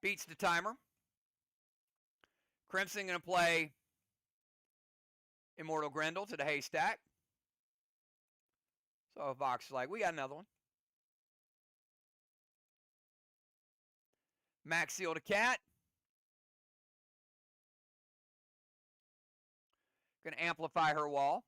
Beats the timer. Crimson going to play Immortal Grendel to the haystack. So Vox is like, we got another one. Max Seal to Cat. Going to amplify her wall.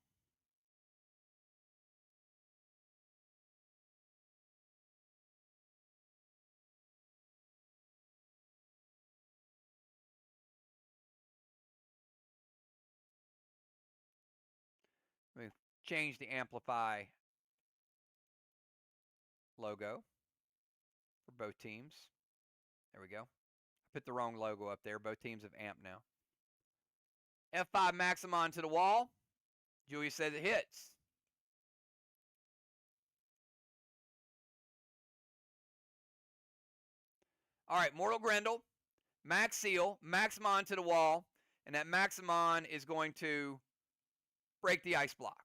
Let me change the amplify logo for both teams. There we go. I put the wrong logo up there. Both teams have amped now. F5 Maximon to the wall. Julia says it hits. All right, Mortal Grendel, Max Seal, Maximon to the wall, and that Maximon is going to break the ice block.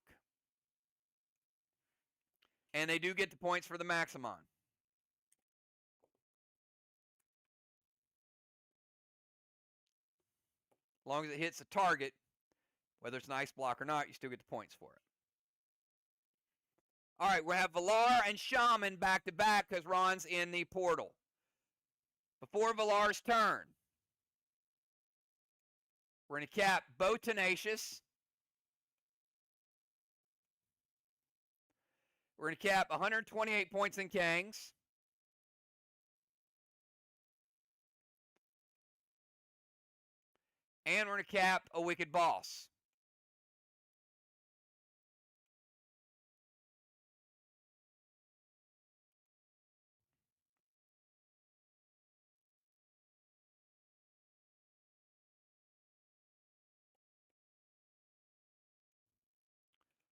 And they do get the points for the Maximon. As long as it hits a target, whether it's an ice block or not, you still get the points for it. All right, we'll have Valar and Shaman back-to-back because Ron's in the portal. Before Valar's turn, we're going to cap Bo Tenacious. We're going to cap 128 points in Kangs. And we're going to cap a Wicked Boss.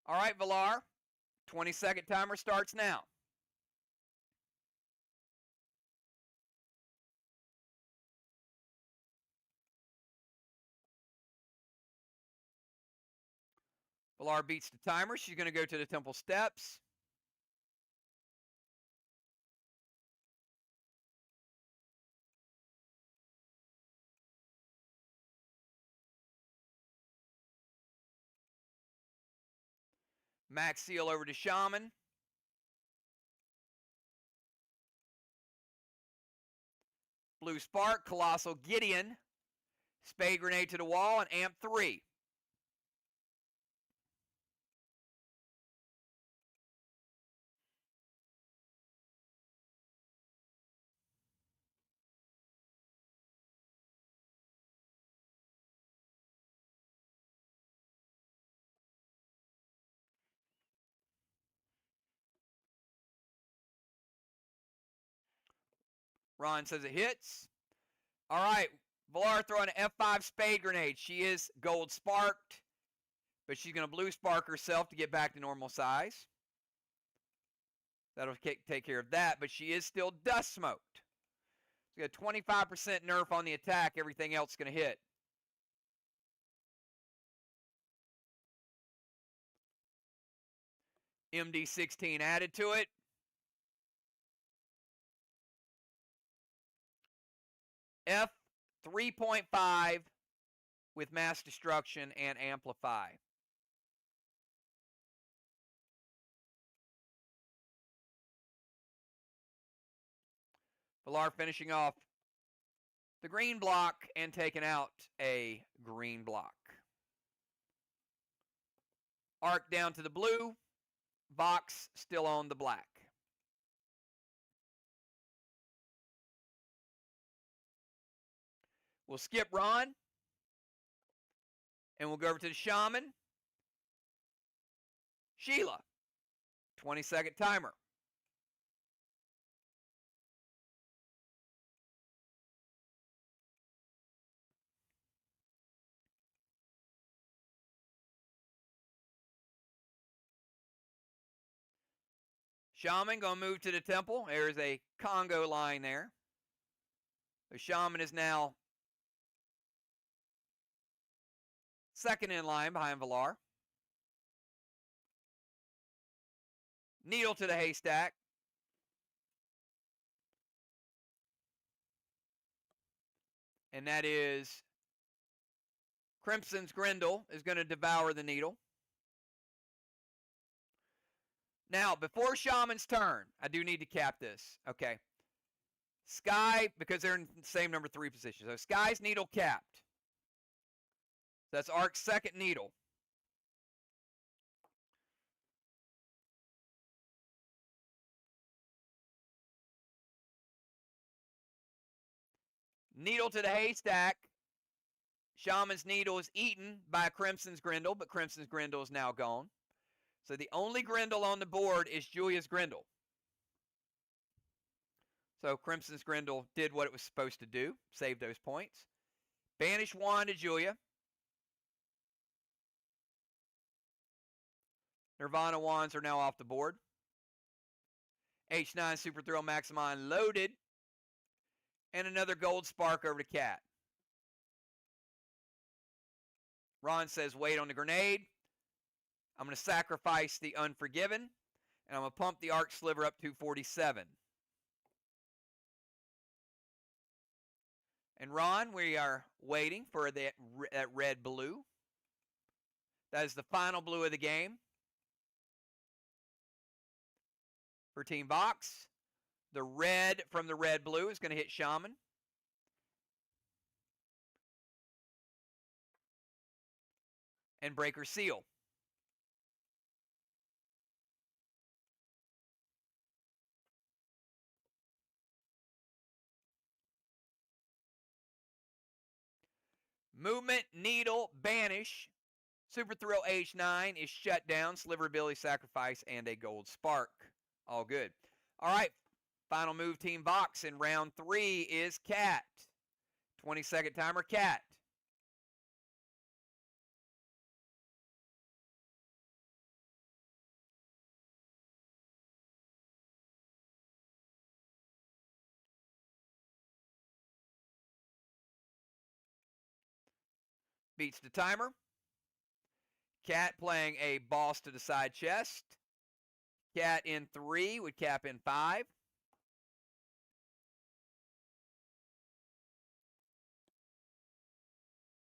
All right, Valar. 20-second timer starts now. Valar beats the timer. She's going to go to the temple steps. Max Seal over to Shaman. Blue Spark, Colossal Gideon. Spade Grenade to the wall and Amp 3. Ron says it hits. All right, Valar throwing an F5 Spade Grenade. She is gold sparked, but she's going to blue spark herself to get back to normal size. That'll take care of that, but she is still dust smoked. So you got 25% nerf on the attack. Everything else is going to hit. MD16 added to it. F 3.5 with Mass Destruction and Amplify. Villar finishing off the green block and taking out a green block. Arc down to the blue. Vox still on the black. We'll skip Ron. And we'll go over to the Shaman. Sheila. 20-second timer. Shaman going to move to the temple. There's a Congo line there. The Shaman is now second in line behind Villar. Needle to the haystack. And that is Crimson's Grendel is going to devour the needle. Now, before Shaman's turn, I do need to cap this. Okay. Sky, because they're in the same number 3 position. So Sky's needle capped. That's Arc's second needle. Needle to the haystack. Shaman's needle is eaten by Crimson's Grendel, but Crimson's Grendel is now gone. So the only Grendel on the board is Julia's Grendel. So Crimson's Grendel did what it was supposed to do, save those points. Banish wand to Julia. Nirvana wands are now off the board. H9 Super Thrill Maximon loaded. And another gold spark over to Cat. Ron says wait on the grenade. I'm going to sacrifice the Unforgiven. And I'm going to pump the Arc Sliver up to 47. And Ron, we are waiting for that red blue. That is the final blue of the game. For Team VOX. The red from the red blue is going to hit Shaman. And Breaker Seal. Movement, Needle, Banish. Super Thrill H9 is shut down. Sliver Ability Sacrifice and a gold spark. All good. All right. Final move, Team VOX in round 3 is Cat. 20-second timer, Cat. Beats the timer. Cat playing a boss to the side chest. Cat in 3 would cap in 5.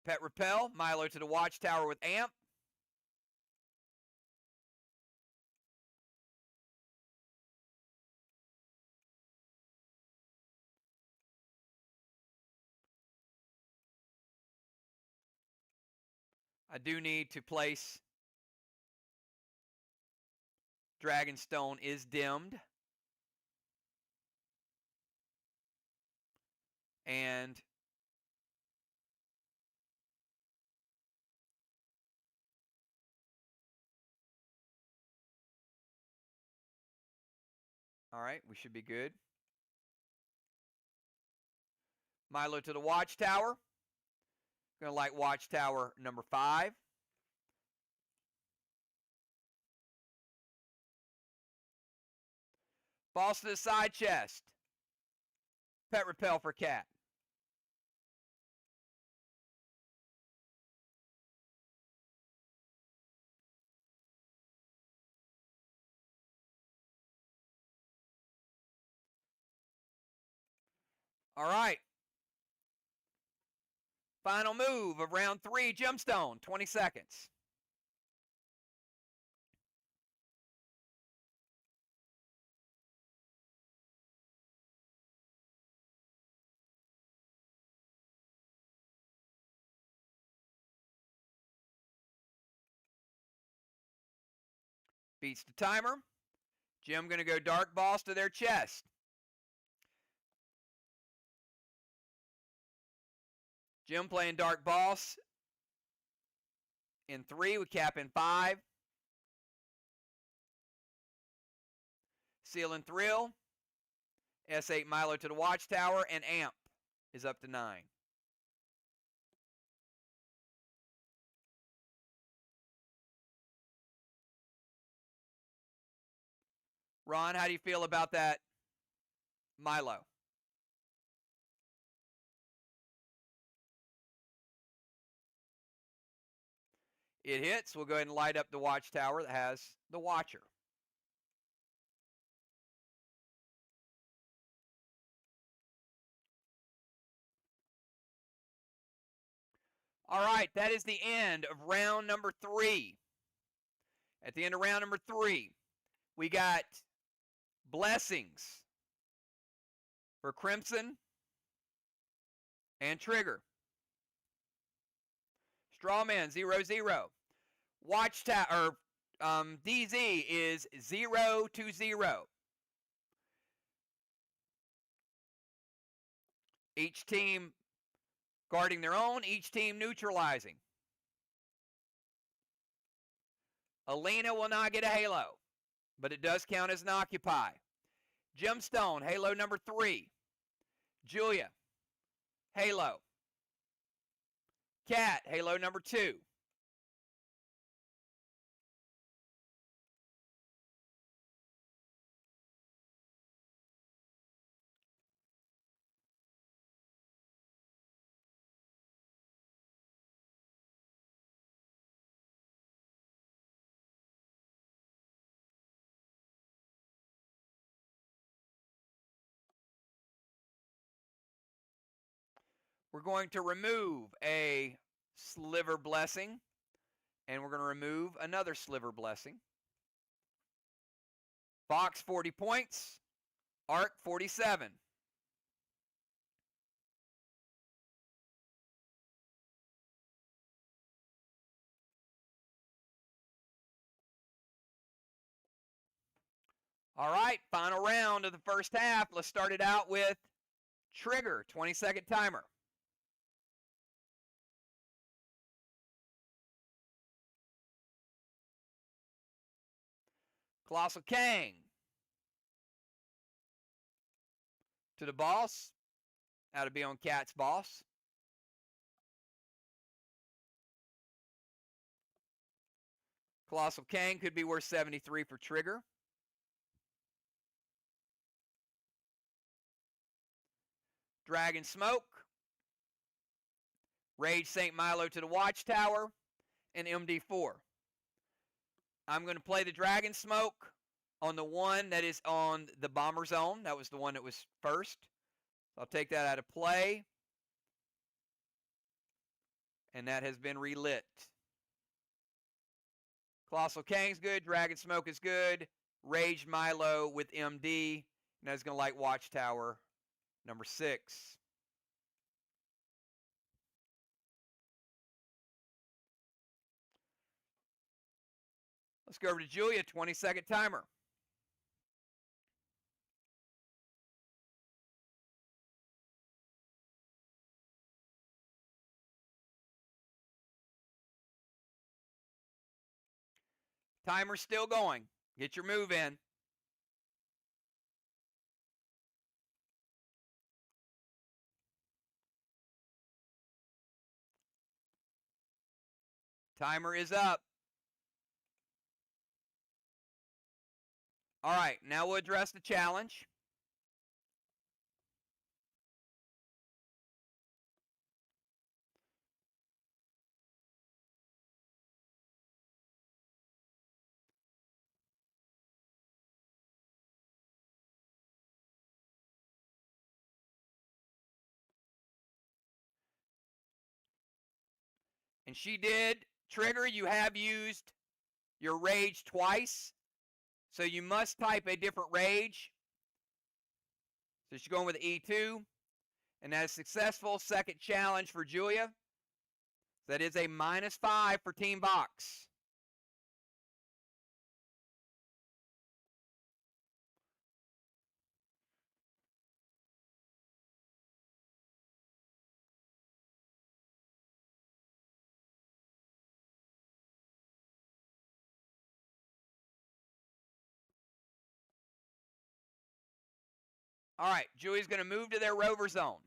Pet Repel, Milo to the Watchtower with Amp. I do need to place Dragonstone is dimmed. And all right, we should be good. Milo to the Watchtower. Going to light Watchtower number 5. Boss to the side chest. Pet Repel for Cat. All right. Final move of round 3, gemstone, 20 seconds. Beats the timer. Gem going to go dark boss to their chest. Gem playing dark boss in 3, we cap in 5. Seal and Thrill. S8 Milo to the Watchtower, and Amp is up to 9. Ron, how do you feel about that Milo? It hits. We'll go ahead and light up the Watchtower that has the Watcher. All right, that is the end of round number 3. At the end of round number 3, we got Blessings for Crimson and Trigger. Strawman 0-0. Watchtower DZ is 0-0. Each team guarding their own, each team neutralizing. Alina will not get a halo, but it does count as an occupy. Gemstone, halo number 3. Julia, halo. Cat, halo number 2. We're going to remove a Sliver Blessing, and we're going to remove another Sliver Blessing. VOX 40 points, Arc 47. All right, final round of the first half. Let's start it out with Trigger, 20-second timer. Colossal Kang to the boss. How to be on Cat's boss. Colossal Kang could be worth 73 for Trigger. Dragon Smoke. Rage St. Milo to the Watchtower. And MD4. I'm going to play the Dragon Smoke on the one that is on the Bomber Zone. That was the one that was first. I'll take that out of play. And that has been relit. Colossal Kang's good. Dragon Smoke is good. Rage Milo with MD. And that's going to light Watchtower number 6. Let's go over to Julia, 20-second timer. Timer's still going. Get your move in. Timer is up. All right, now we'll address the challenge. And she did. Trigger, you have used your rage twice, so you must type a different rage. So she's going with E2, and that is successful. Second challenge for Julia. That is a -5 for Team VOX. All right, Julia's going to move to their rover zone.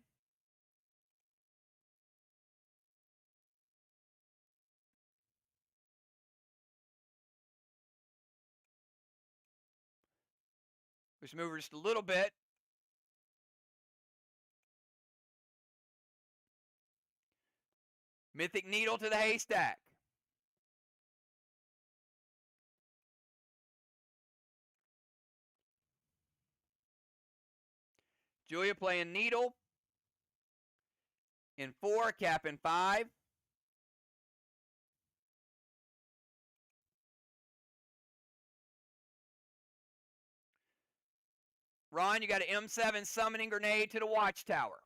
Let's move her just a little bit. Mythic Needle to the haystack. Julia playing Needle in 4, cap in 5. Ron, you got an M7 summoning grenade to the watchtower.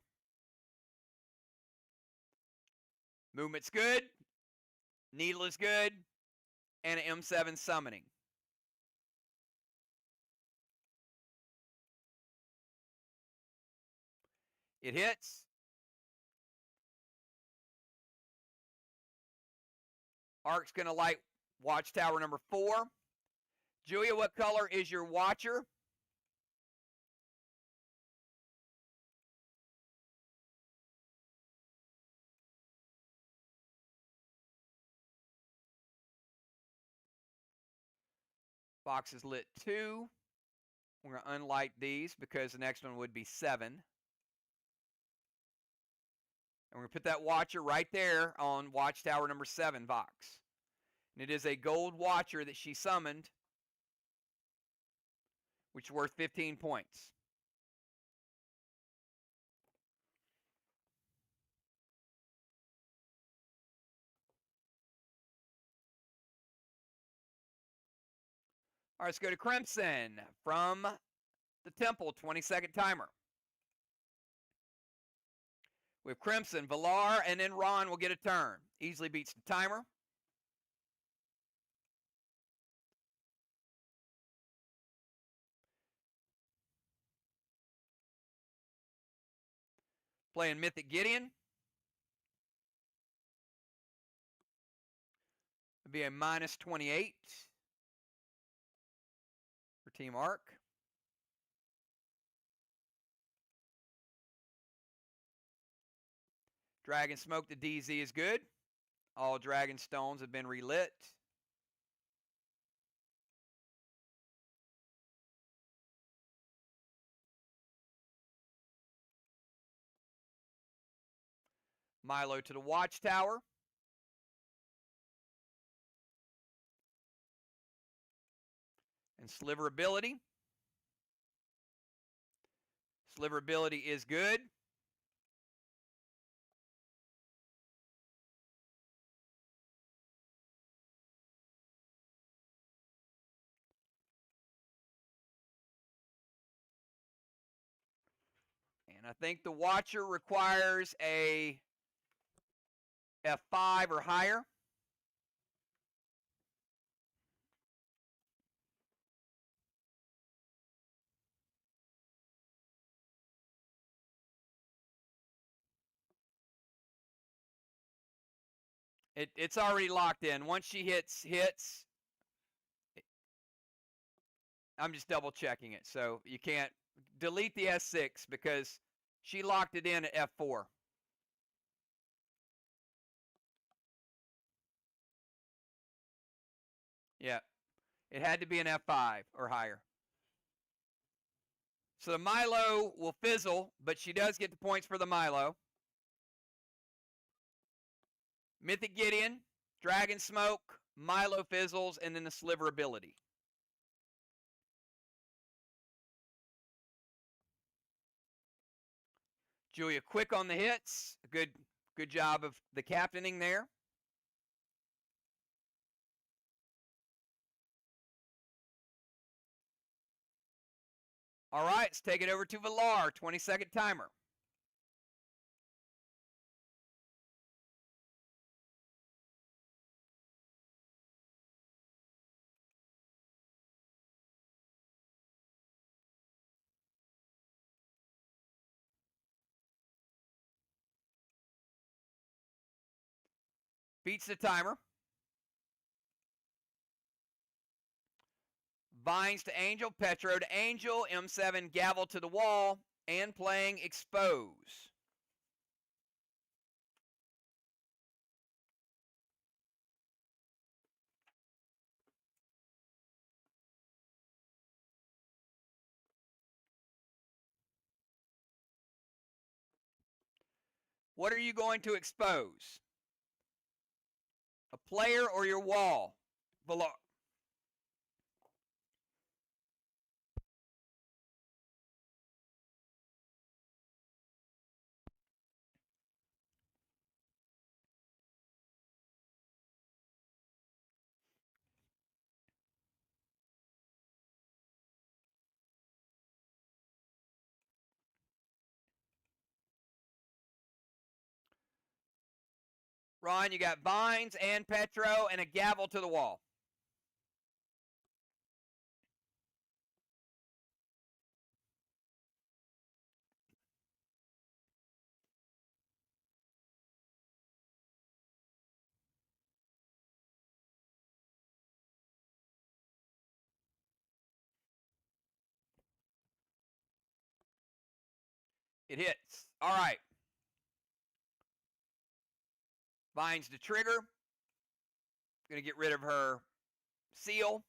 Movement's good. Needle is good. And an M7 summoning. It hits. Arc's going to light watchtower number 4. Julia, what color is your watcher? Box is lit 2. We're going to unlight these because the next one would be 7. And we're going to put that watcher right there on watchtower number 7, Vox. And it is a gold watcher that she summoned, which is worth 15 points. All right, let's go to Crimson from the Temple, 20-second timer. With Crimson, Valar, and then Ron will get a turn. Easily beats the timer. Playing Mythic Gideon. It'd be a -28 for Team Arc. Dragon Smoke to DZ is good. All Dragon Stones have been relit. Milo to the Watchtower. And Sliver Ability. Sliver Ability is good. And I think the Watcher requires a F5 or higher. It's already locked in. Once she hits, I'm just double checking it. So you can't delete the S6 because she locked it in at F4. Yeah, it had to be an F5 or higher. So the Milo will fizzle, but she does get the points for the Milo. Mythic Gideon, Dragon Smoke, Milo fizzles, and then the Sliver Ability. Julia quick on the hits. Good job of the captaining there. All right, let's take it over to Villar. 20-second timer. Beats the timer. Vines to Angel, Petro to Angel, M7 gavel to the wall, and playing Expose. What are you going to expose? A player or your wall? Villar. Ron, you got Vines and Petro and a gavel to the wall. It hits. All right. Vines to trigger. Going to get rid of her seal.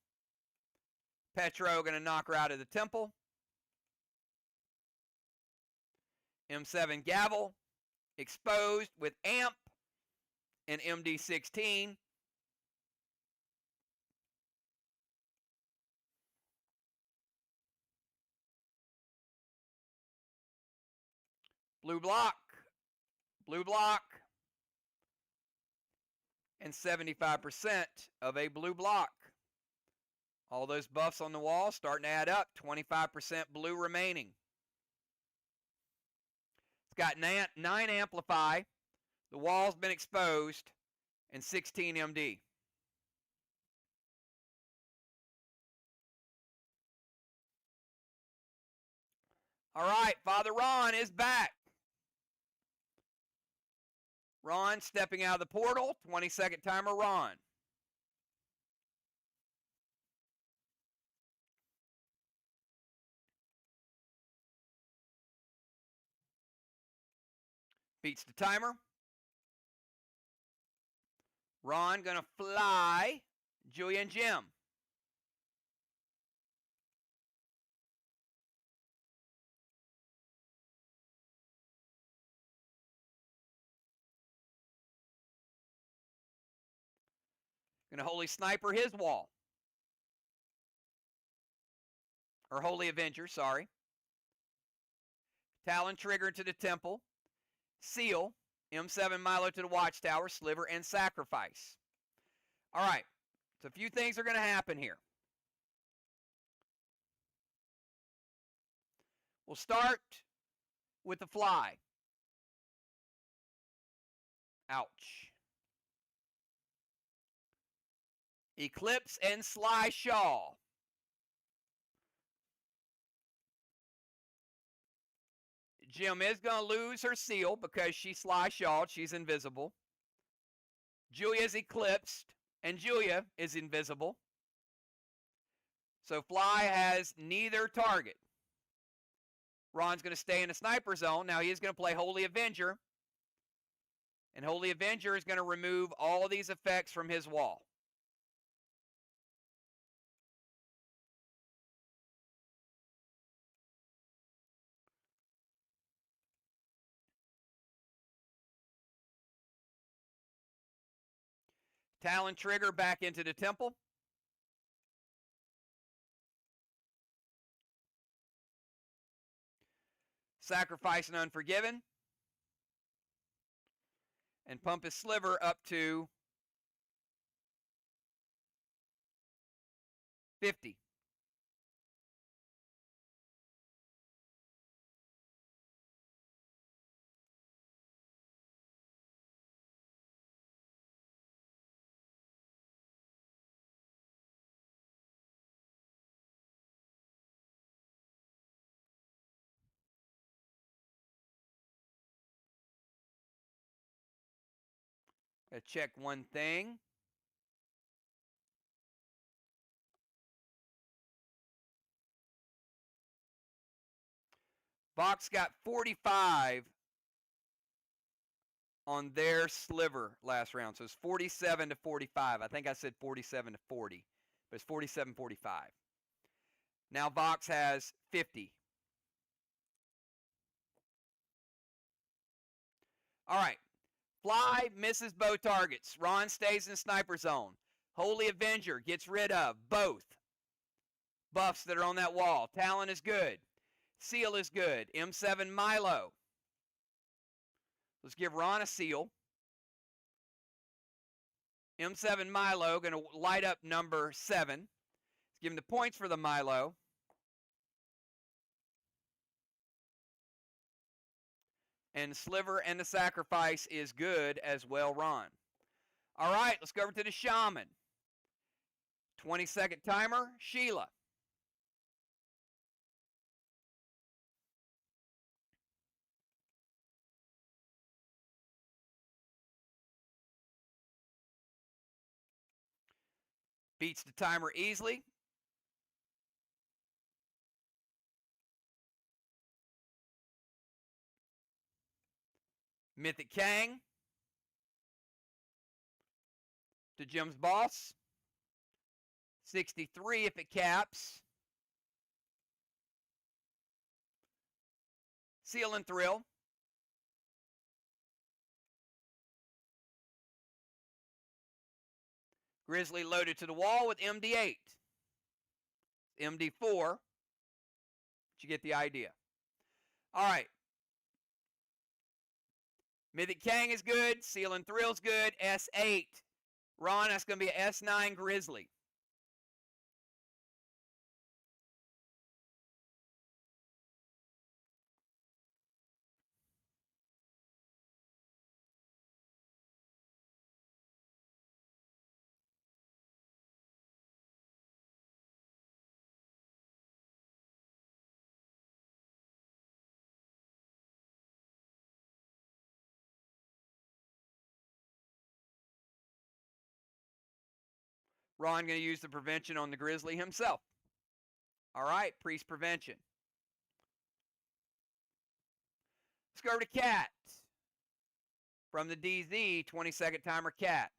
Petro going to knock her out of the temple. M7 gavel. Exposed with amp and MD16. Blue block. Blue block. And 75% of a blue block. All those buffs on the wall starting to add up. 25% blue remaining. It's got 9 amplify. The wall's been exposed. And 16 MD. All right, Father Ron is back. Ron stepping out of the portal. 20-second timer, Ron. Beats the timer. Ron going to fly Julia and Jim. Going to Holy Sniper his wall. Or Holy Avenger, sorry. Talon trigger to the temple. Seal. M7 Milo to the Watchtower. Sliver and Sacrifice. All right. So a few things are going to happen here. We'll start with the fly. Ouch. Eclipse and Sly Shaw. Jim is going to lose her seal because she's Sly Shawed. She's invisible. Julia's eclipsed, and Julia is invisible. So Fly has neither target. Ron's going to stay in the sniper zone. Now he is going to play Holy Avenger. And Holy Avenger is going to remove all of these effects from his wall. Talon trigger back into the temple. Sacrifice and Unforgiven. And pump his sliver up to 50. Gotta check one thing. VOX got 45 on their sliver last round. So it's 47 to 45. I think I said 47 to 40, but it's 47-45. Now VOX has 50. All right. Fly misses both targets. Ron stays in sniper zone. Holy Avenger gets rid of both buffs that are on that wall. Talon is good. Seal is good. M7 Milo. Let's give Ron a seal. M7 Milo going to light up number 7. Let's give him the points for the Milo. And Sliver and the Sacrifice is good as well, Ron. All right, let's go over to the Shaman. 20-second timer, Sheila. Beats the timer easily. Mythic Kang. To Jim's boss. 63 if it caps. Seal and Thrill. Grizzly loaded to the wall with MD8. MD4. But you get the idea. All right. Mythic Kang is good. Seal and Thrill's good. S8. Ron, that's going to be a S9 Grizzly. Ron going to use the prevention on the Grizzly himself. All right, Priest prevention. Let's go over to Cat. From the DZ, 20-second timer, Cat.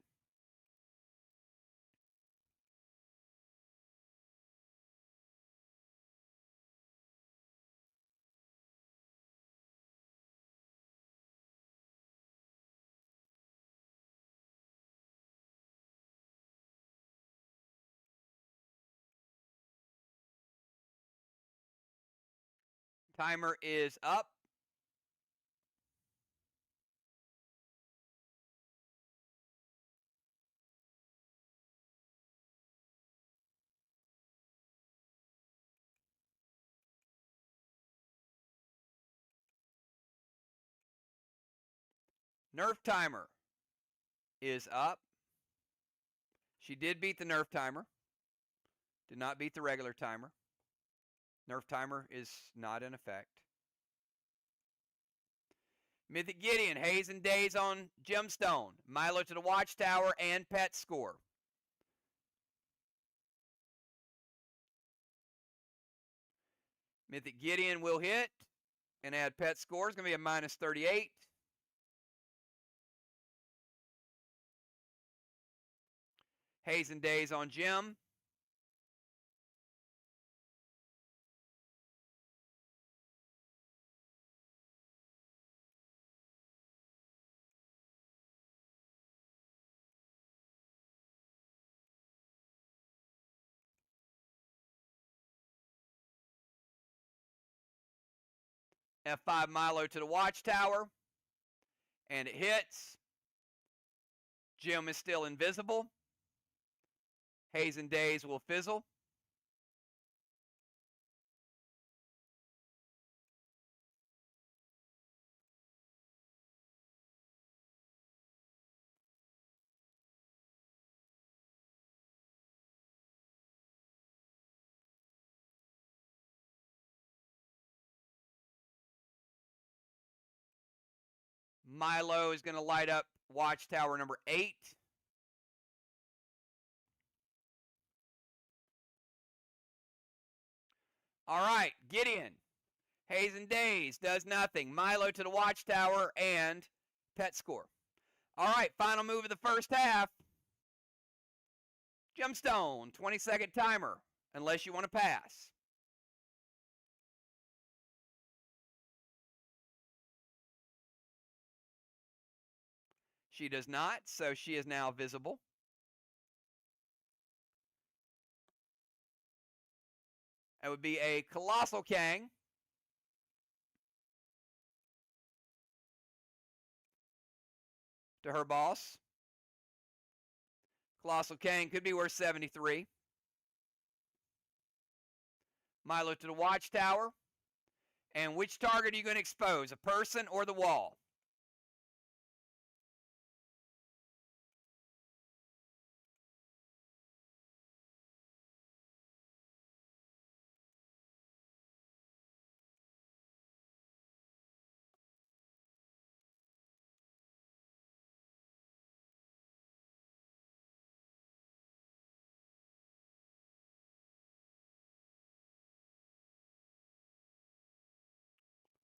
Timer is up. Nerf timer is up. She did beat the Nerf timer. Did not beat the regular timer. Nerf timer is not in effect. Mythic Gideon, Haze and Days on Gemstone. Milo to the Watchtower and Pet Score. Mythic Gideon will hit and add Pet Score. It's going to be a minus 38. Haze and Days on Gem. F5 Milo to the Watchtower. And it hits. Gem is still invisible. Haze and Days will fizzle. Milo is going to light up Watchtower number 8. All right, Gideon. Haze and Days does nothing. Milo to the Watchtower and pet score. All right, final move of the first half. Gemstone, 20-second timer, unless you want to pass. She does not, so she is now visible. That would be a Colossal Kang. To her boss. Colossal Kang could be worth 73. Milo to the Watchtower. And which target are you going to expose, a person or the wall?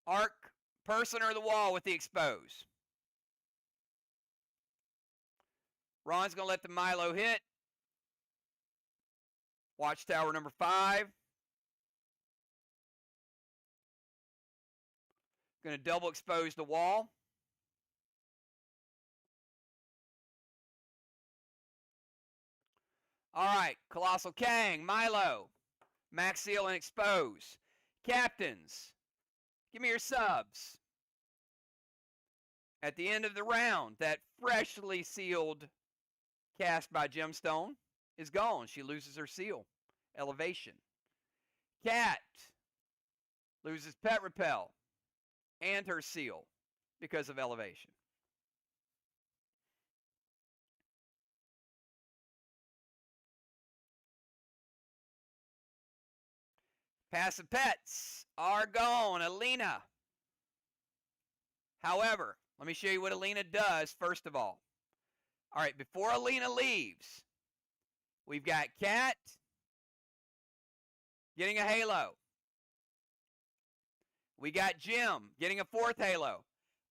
Arc, person or the wall with the expose? Ron's going to let the Milo hit. Watchtower number 5. Going to double expose the wall. All right, Colossal Kang, Milo, Max Seal and expose. Captains, give me your subs. At the end of the round, that freshly sealed cast by Gemstone is gone. She loses her seal. Elevation. Cat loses Pet Repel and her seal because of elevation. Passive pets are gone. Alina. However, let me show you what Alina does first of all. All right, before Alina leaves, we've got Cat getting a halo. We got Jim getting a 4th halo.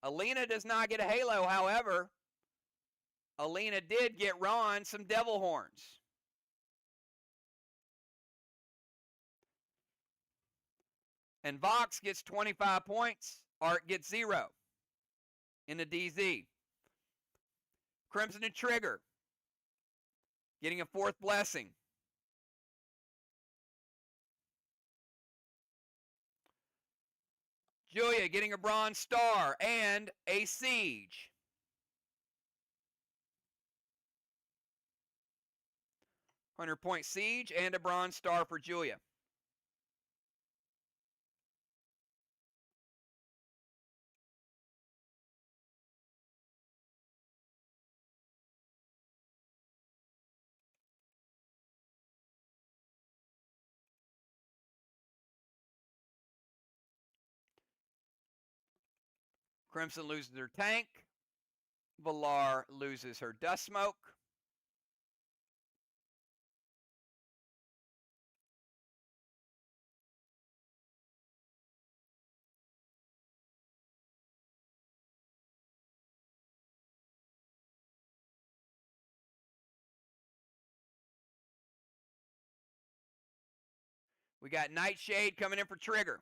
Alina does not get a halo, however, Alina did get Ron some devil horns. And Vox gets 25 points. Art gets 0 in the DZ. Crimson and Trigger getting a 4th blessing. Julia getting a bronze star and a siege. $100-point siege and a bronze star for Julia. Crimson loses her tank. Valar loses her dust smoke. We got Nightshade coming in for Trigger.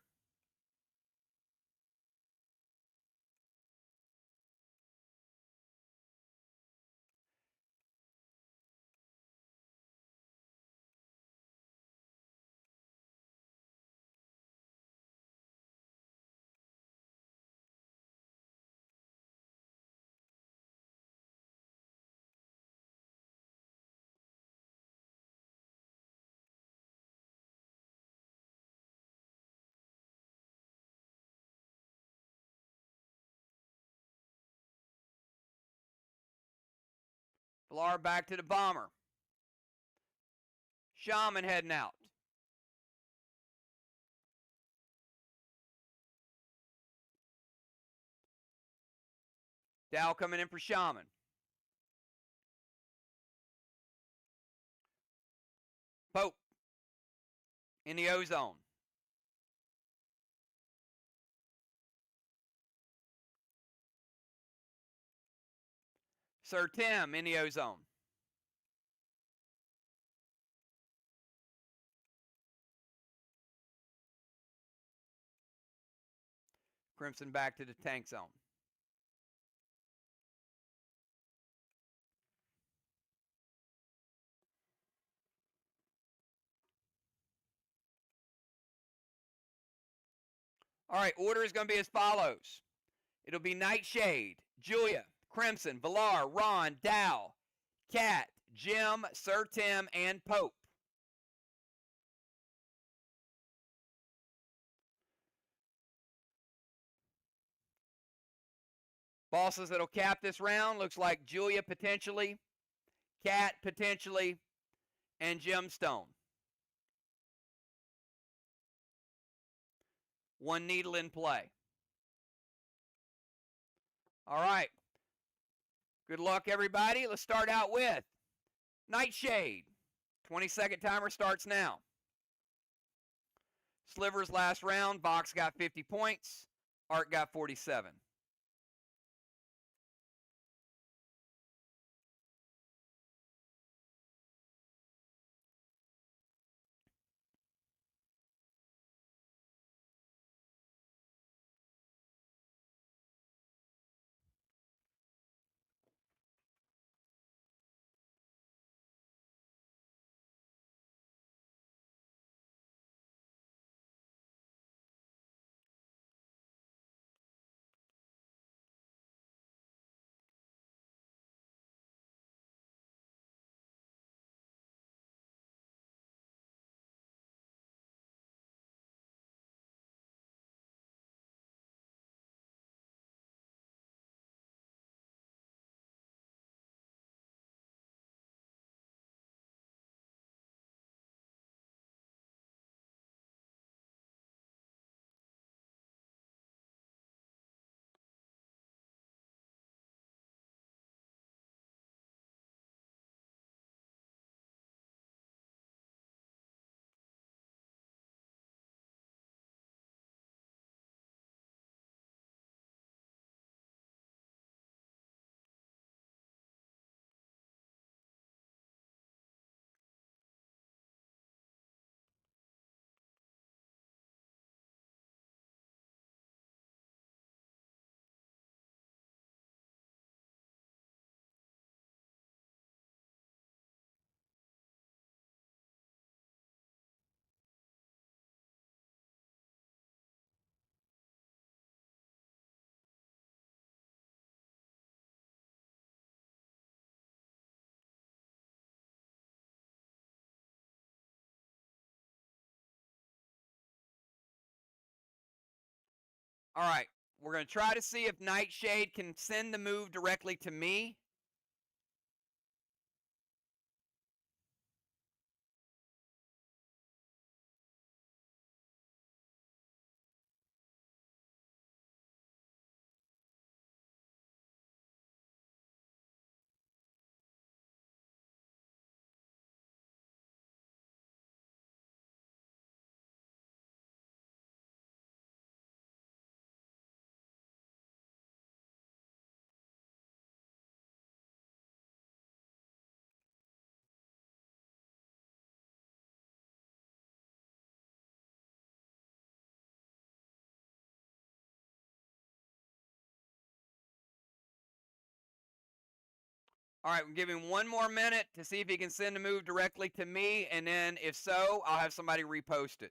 Valar back to the bomber. Shaman heading out. Dow coming in for Shaman. Pope in the ozone. Sir Tim in the ozone. Crimson back to the tank zone. All right, order is going to be as follows. It'll be Nightshade, Julia, Crimson, Valar, Ron, Dow, Cat, Jim, Sir Tim, and Pope. Bosses that'll cap this round looks like Julia potentially, Cat potentially, and Gemstone. One needle in play. All right. Good luck, everybody. Let's start out with Nightshade. 20-second timer starts now. Slivers last round. VOX got 50 points. Art got 47. All right. We're going to try to see if Nightshade can send the move directly to me. All right, we're giving one more minute to see if he can send a move directly to me, and then if so, I'll have somebody repost it.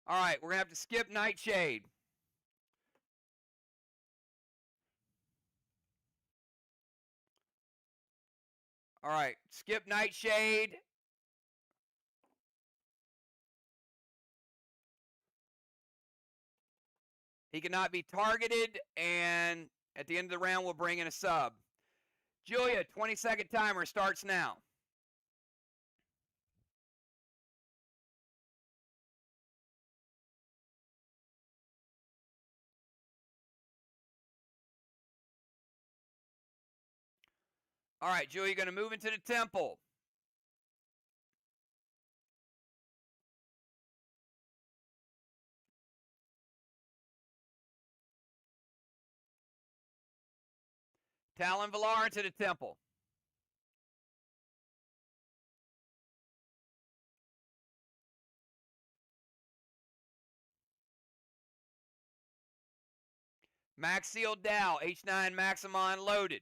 All right, we're going to have to skip Nightshade. All right, skip Nightshade. He cannot be targeted, and at the end of the round, we'll bring in a sub. Julia, 20-second timer starts now. All right, Julia, you're going to move into the temple. Talon Valar into the temple. Maxiel Dow, H9 Maximon loaded.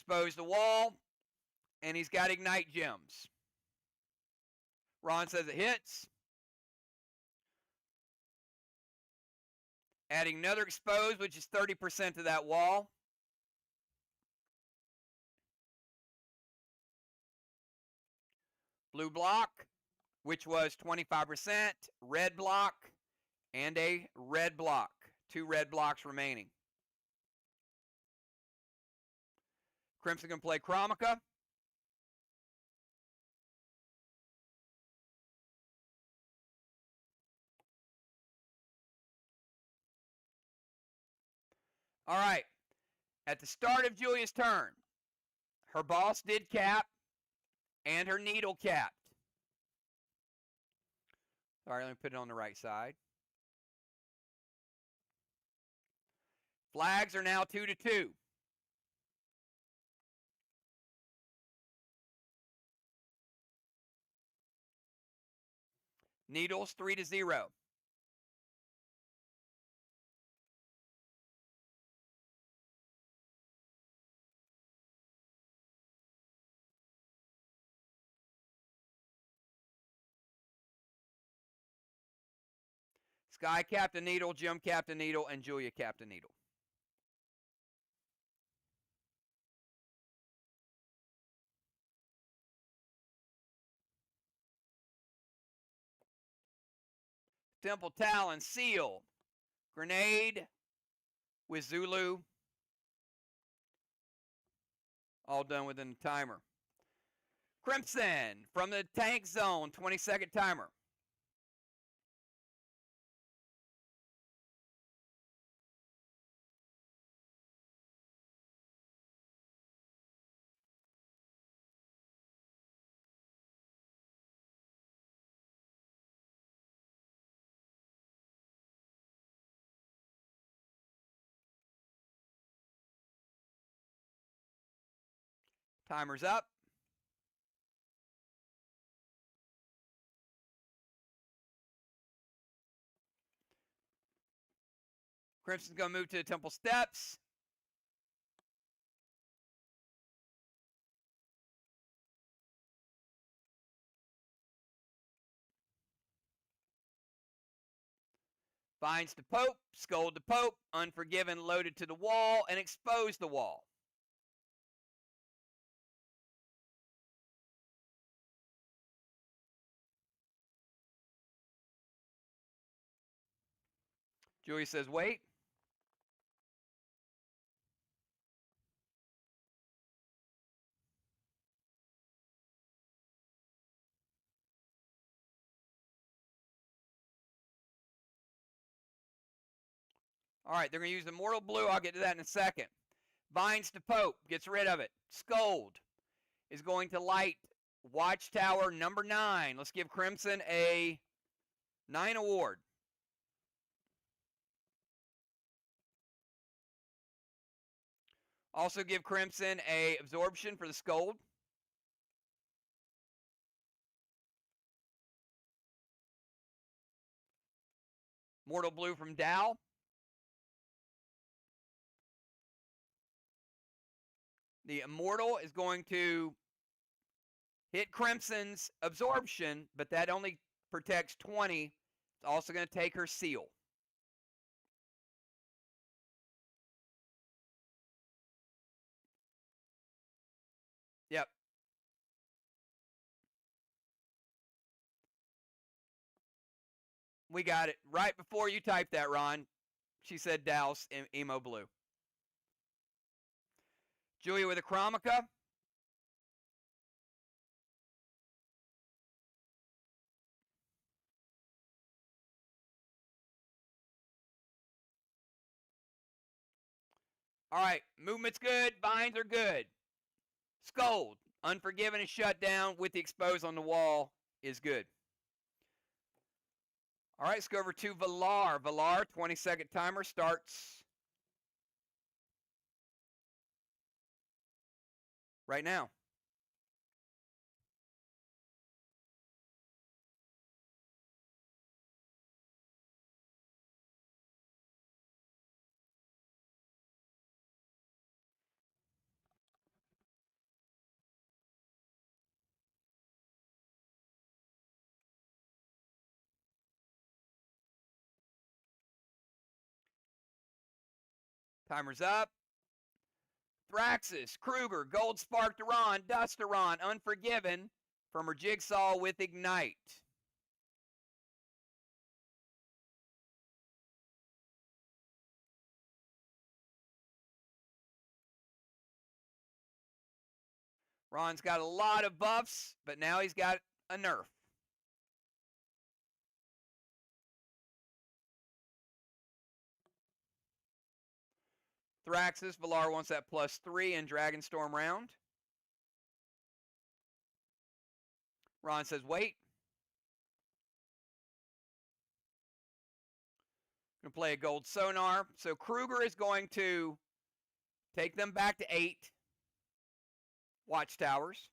Expose the wall, and he's got Ignite Gems. Ron says it hits. Adding another Expose, which is 30% of that wall. Blue block, which was 25%. Red block, and a red block. 2 red blocks remaining. Crimson can play Chromica. All right. At the start of Julia's turn, her boss did cap, and her needle capped. All right, let me put it on the right side. Flags are now 2-2. Needles 3-0. Sky capped a needle, Jim capped a needle, and Julia capped a needle. Temple Talon sealed. Grenade with Zulu. All done within the timer. Crimson from the tank zone, 20-second timer. Timer's up. Crimson's going to move to the temple steps. Finds the Pope, scold the Pope, Unforgiven loaded to the wall, and expose the wall. Julia says, wait. All right, they're going to use the Mortal Blue. I'll get to that in a second. Binds to Pope, gets rid of it. Scold is going to light Watchtower number 9. Let's give Crimson a 9 award. Also give Crimson a absorption for the Scold. Mortal Blue from Dow. The Immortal is going to hit Crimson's absorption, but that only protects 20. It's also going to take her seal. Yep. We got it. Right before you typed that, Ron, she said douse emo blue. Julia with a Chromica. All right, movement's good, binds are good. Scold, Unforgiven is shut down with the exposed on the wall is good. All right, let's go over to Valar. Valar, 20-second timer starts right now. Timer's up. Thraxus, Kruger, Gold Spark Duran, Dusteron, Unforgiven from her Jigsaw with Ignite. Ron's got a lot of buffs, but now he's got a nerf. Thraxus, Valar wants that +3 in Dragonstorm round. Ron says, wait. Going to play a gold sonar. So Kruger is going to take them back to 8 watchtowers.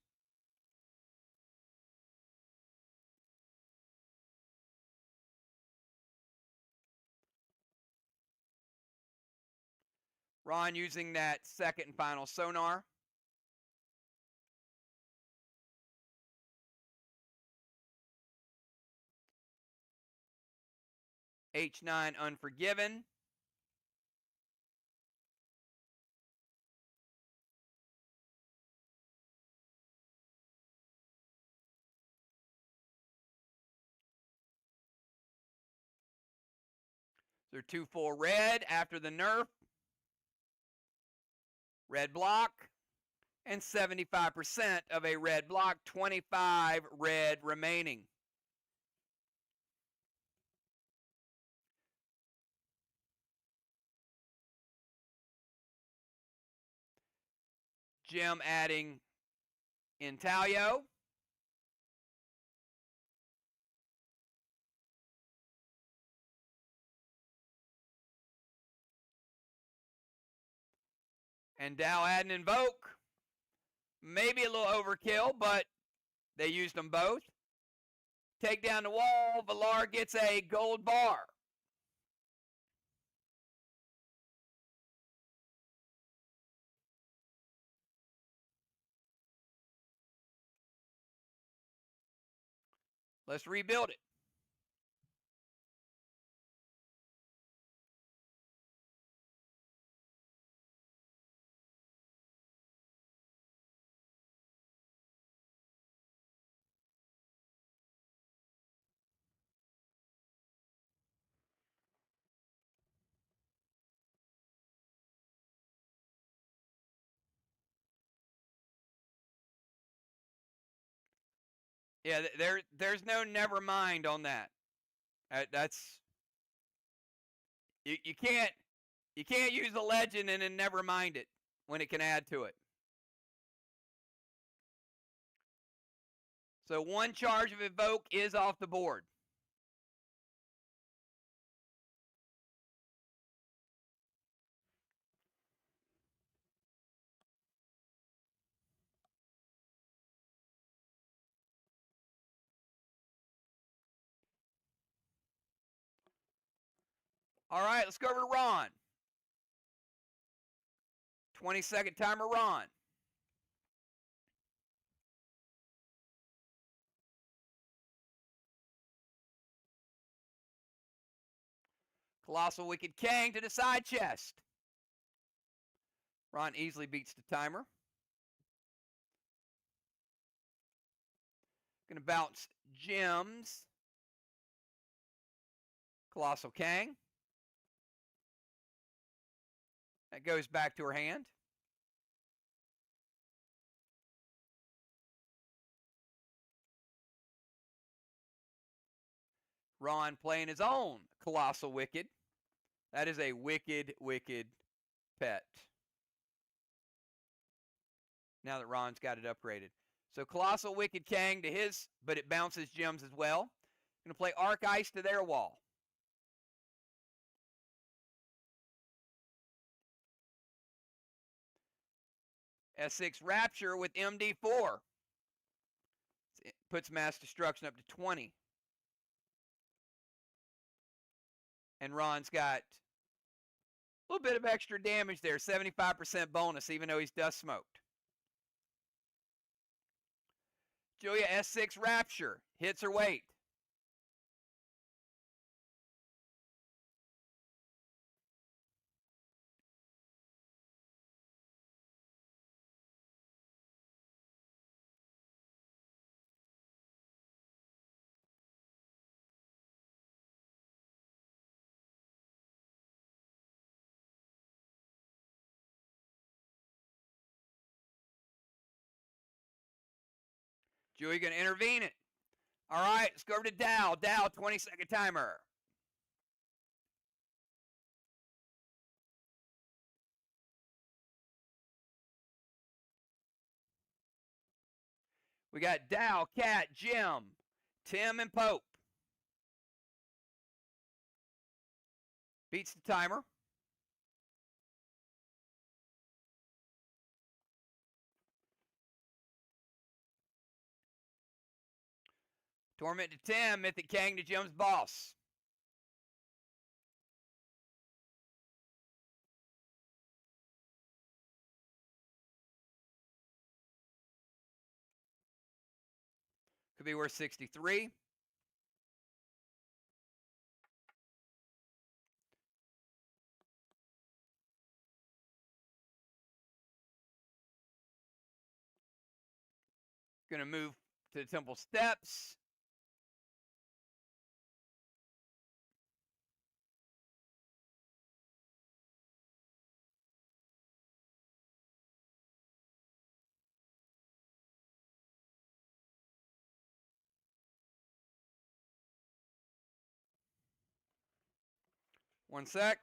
Ron using that second and final sonar. H9 Unforgiven. They're 2 full red after the nerf. Red block. And 75% of a red block, 25 red remaining. Jim adding Intalio. And Dow adding Invoke. Maybe a little overkill, but they used them both. Take down the wall. Valar gets a gold bar. Let's rebuild it. Yeah, there's no never mind on that. That's you can't use a legend and then never mind it when it can add to it. So 1 charge of Evoke is off the board. All right, let's go over to Ron. 20-second timer, Ron. Colossal Wicked Kang to the side chest. Ron easily beats the timer. Going to bounce gems. Colossal Kang. That goes back to her hand. Ron playing his own Colossal Wicked. That is a wicked, wicked pet. Now that Ron's got it upgraded. So Colossal Wicked Kang to his, but it bounces gems as well. Going to play Arc Ice to their wall. S6 Rapture with MD4. It puts mass destruction up to 20. And Ron's got a little bit of extra damage there, 75% bonus, even though he's dust smoked. Julia S6 Rapture hits her weight. Julia going to intervene it. All right, let's go over to Dow. Dow, 20-second timer. We got Dow, Cat, Jim, Tim, and Pope. Beats the timer. Torment to Tim, Mythic Kang to Jim's boss. Could be worth 63. Going to move to the temple steps. One sec.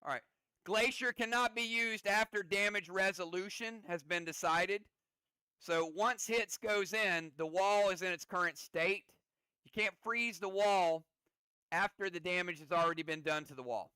All right. Glacier cannot be used after damage resolution has been decided. So once hits goes in, the wall is in its current state. You can't freeze the wall after the damage has already been done to the wall.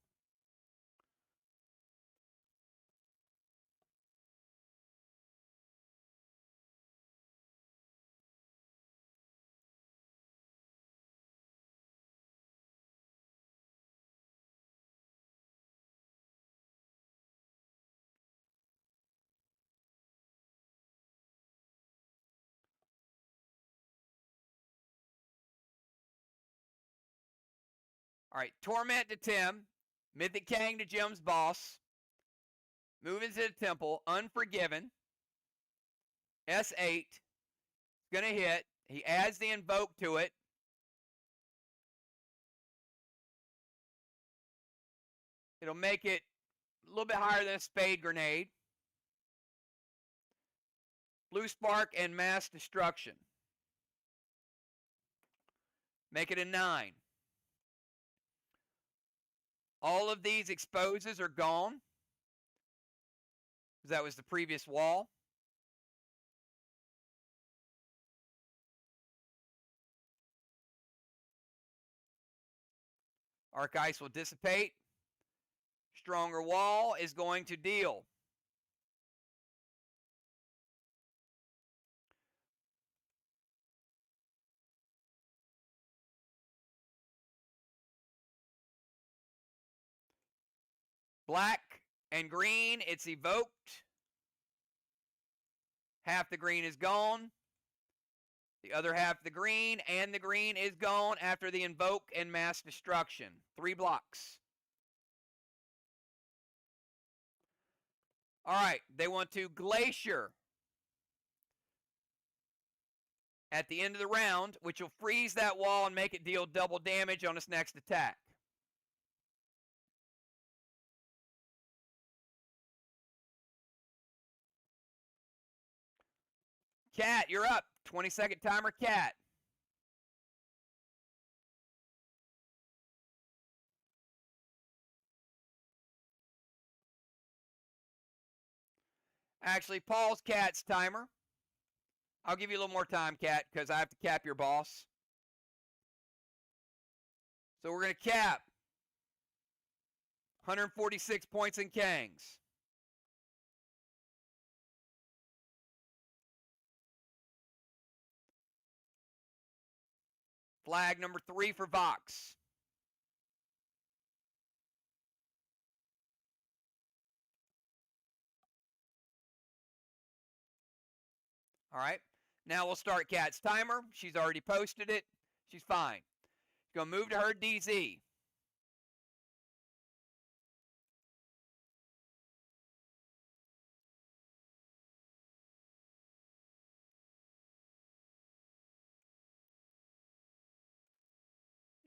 All right, Torment to Tim. Mythic Kang to Jim's boss. Move into the temple. Unforgiven. S8. Going to hit. He adds the invoke to it. It'll make it a little bit higher than a spade grenade. Blue Spark and Mass Destruction. Make it a 9. All of these exposes are gone. Because that was the previous wall. Arc Ice will dissipate. Stronger Wall is going to deal. Black and green, it's evoked. Half the green is gone. The other half of the green and the green is gone after the invoke and mass destruction. 3 blocks. All right, they want to Glacier at the end of the round, which will freeze that wall and make it deal double damage on its next attack. Cat, you're up. 20-second timer, Cat. Actually, Paul's Cat's timer. I'll give you a little more time, Cat, because I have to cap your boss. So we're going to cap 146 points in Kangs. Flag number 3 for VOX. All right. Now we'll start Cat's timer. She's already posted it. She's fine. She's going to move to her DZ.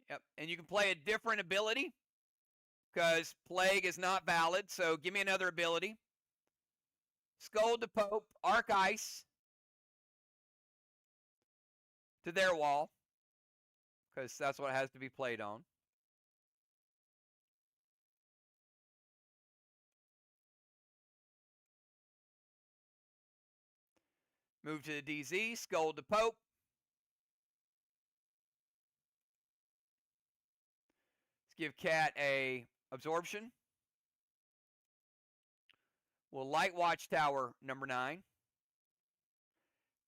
Yep. And you can play a different ability because Plague is not valid. So give me another ability. Scold the Pope, Arc Ice to their wall because that's what has to be played on. Move to the DZ, Scold the Pope. Let's give Cat a absorption. We'll light Watchtower number 9.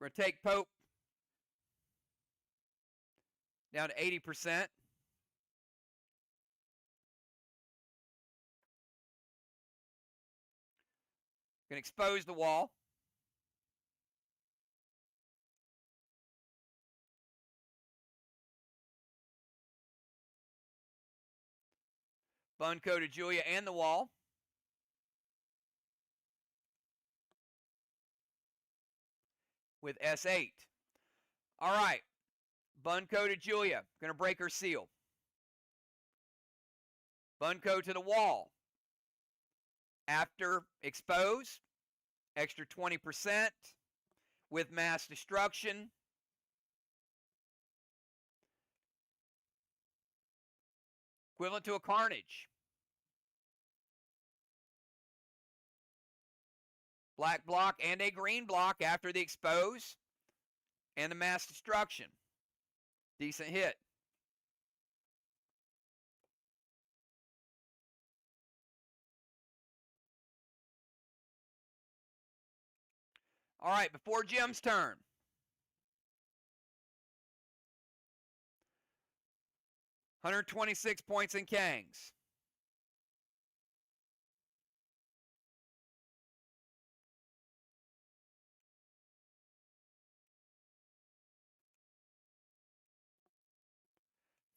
We're going to take Pope down to 80%. Going to expose the wall. Bunko to Julia and the wall. With S8. All right. Bunko to Julia. Going to break her seal. Bunko to the wall. After expose, extra 20% with mass destruction. Equivalent to a Carnage. Black block and a green block after the expose and the mass destruction. Decent hit. All right, before Jim's turn. $126 points in Kangs.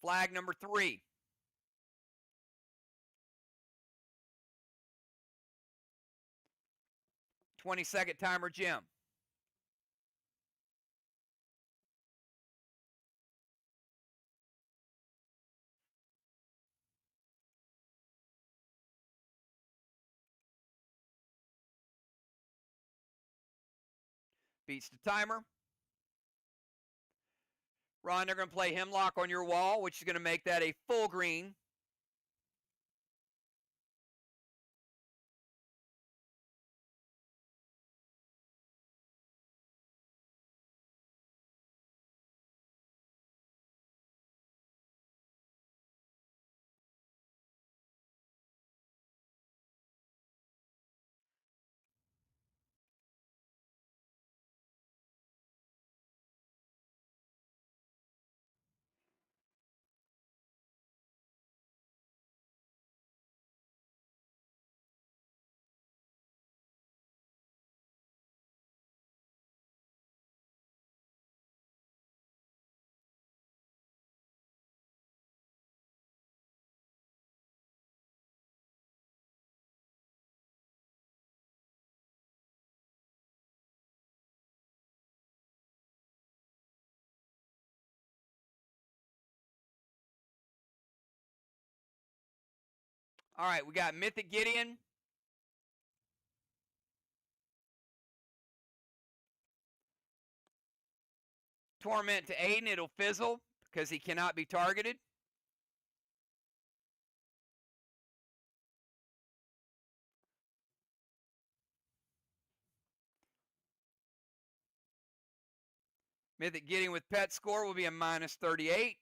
Flag number 3. $20-second timer, Jim. Beats the timer. Ron, they're going to play Hemlock on your wall, which is going to make that a full green. All right, we got Mythic Gideon. Torment to Aiden. It'll fizzle because he cannot be targeted. Mythic Gideon with pet score will be a -38.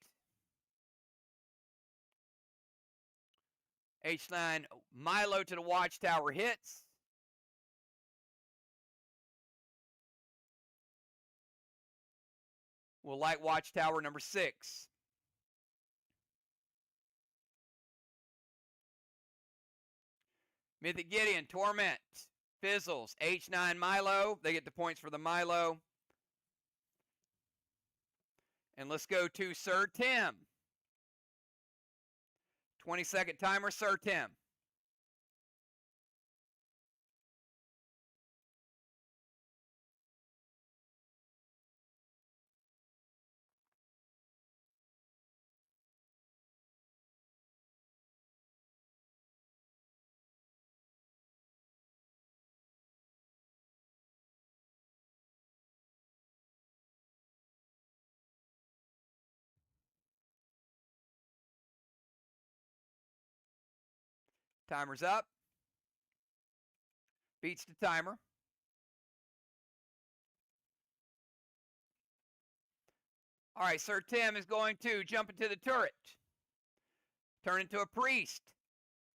H9 Milo to the Watchtower hits. We'll light Watchtower number 6. Mythic Gideon, Torment, fizzles. H9 Milo. They get the points for the Milo. And let's go to Sir Tim. 20-second timer, Sir Tim. Timer's up. Beats the timer. All right, Sir Tim is going to jump into the turret. Turn into a priest.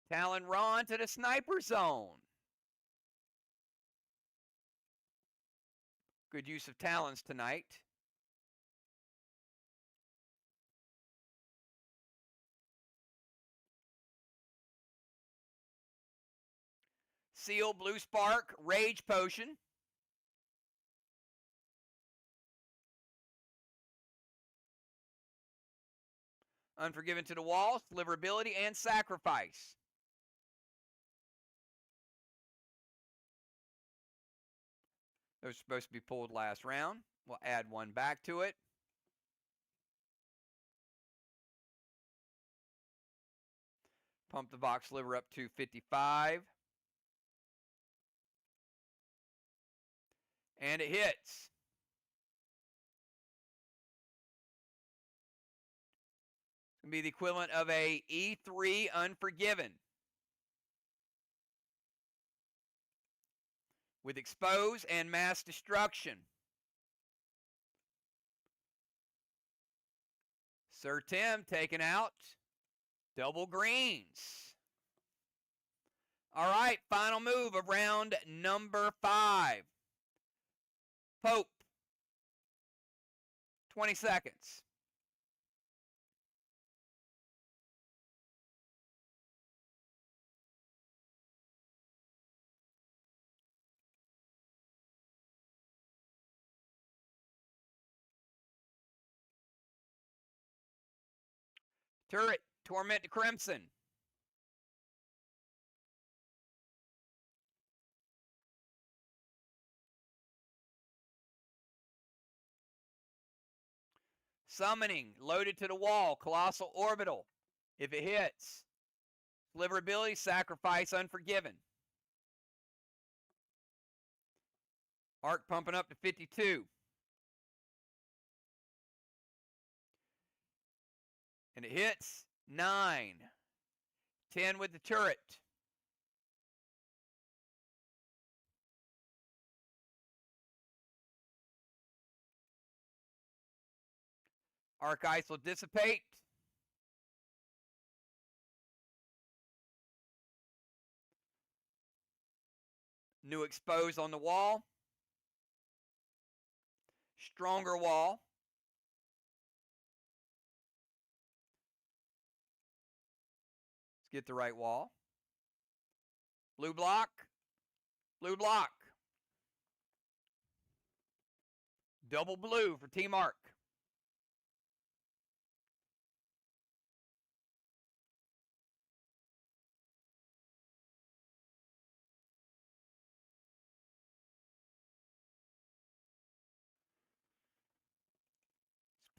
Talon Ron to the sniper zone. Good use of talons tonight. Seal, Blue Spark, Rage Potion. Unforgiven to the wall, Sliverability, and Sacrifice. Those are supposed to be pulled last round. We'll add one back to it. Pump the VOX liver up to 55. And it hits. It's going to be the equivalent of a E3 Unforgiven. With Expose and Mass Destruction. Sir Tim taking out double greens. All right, final move of round number 5. Pope. 20 seconds. Turret, Torment to Crimson. Summoning, loaded to the wall, Colossal Orbital. If it hits, Deliverability, Sacrifice, Unforgiven. Arc pumping up to 52. And it hits 9. 10 with the turret. Arc Ice will dissipate. New Expose on the wall. Stronger wall. Let's get the right wall. Blue block. Blue block. Double blue for Team Arc.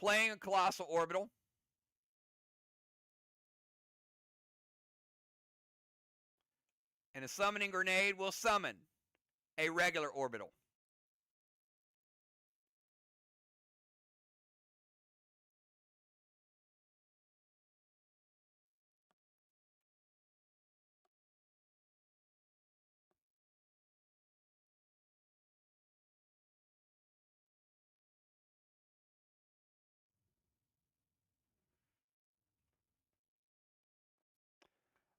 Playing a Colossal Orbital. And a summoning grenade will summon a regular orbital.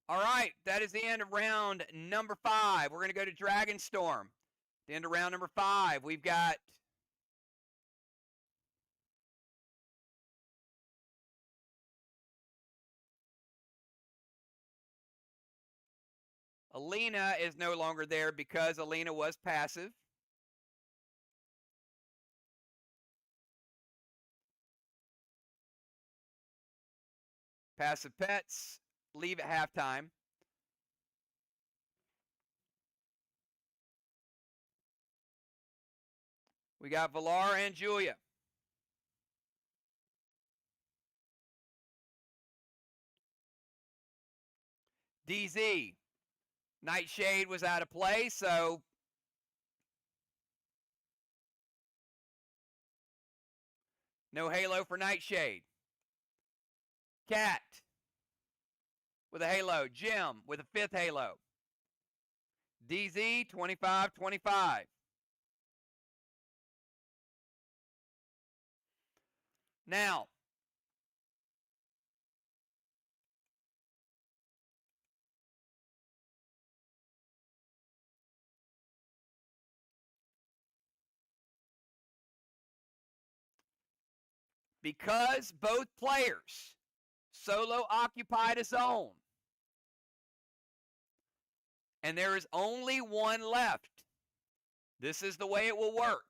All right, that is the end of round number 5. We're going to go to Dragonstorm. The end of round number 5, we've got Alina is no longer there because Alina was passive. Passive pets leave at halftime. We got Valar and Julia. DZ. Nightshade was out of play, so no halo for Nightshade. Cat with a halo. Jim with a 5th halo. DZ 25-25. Now, because both players solo occupied a zone, and there is only one left, this is the way it will work.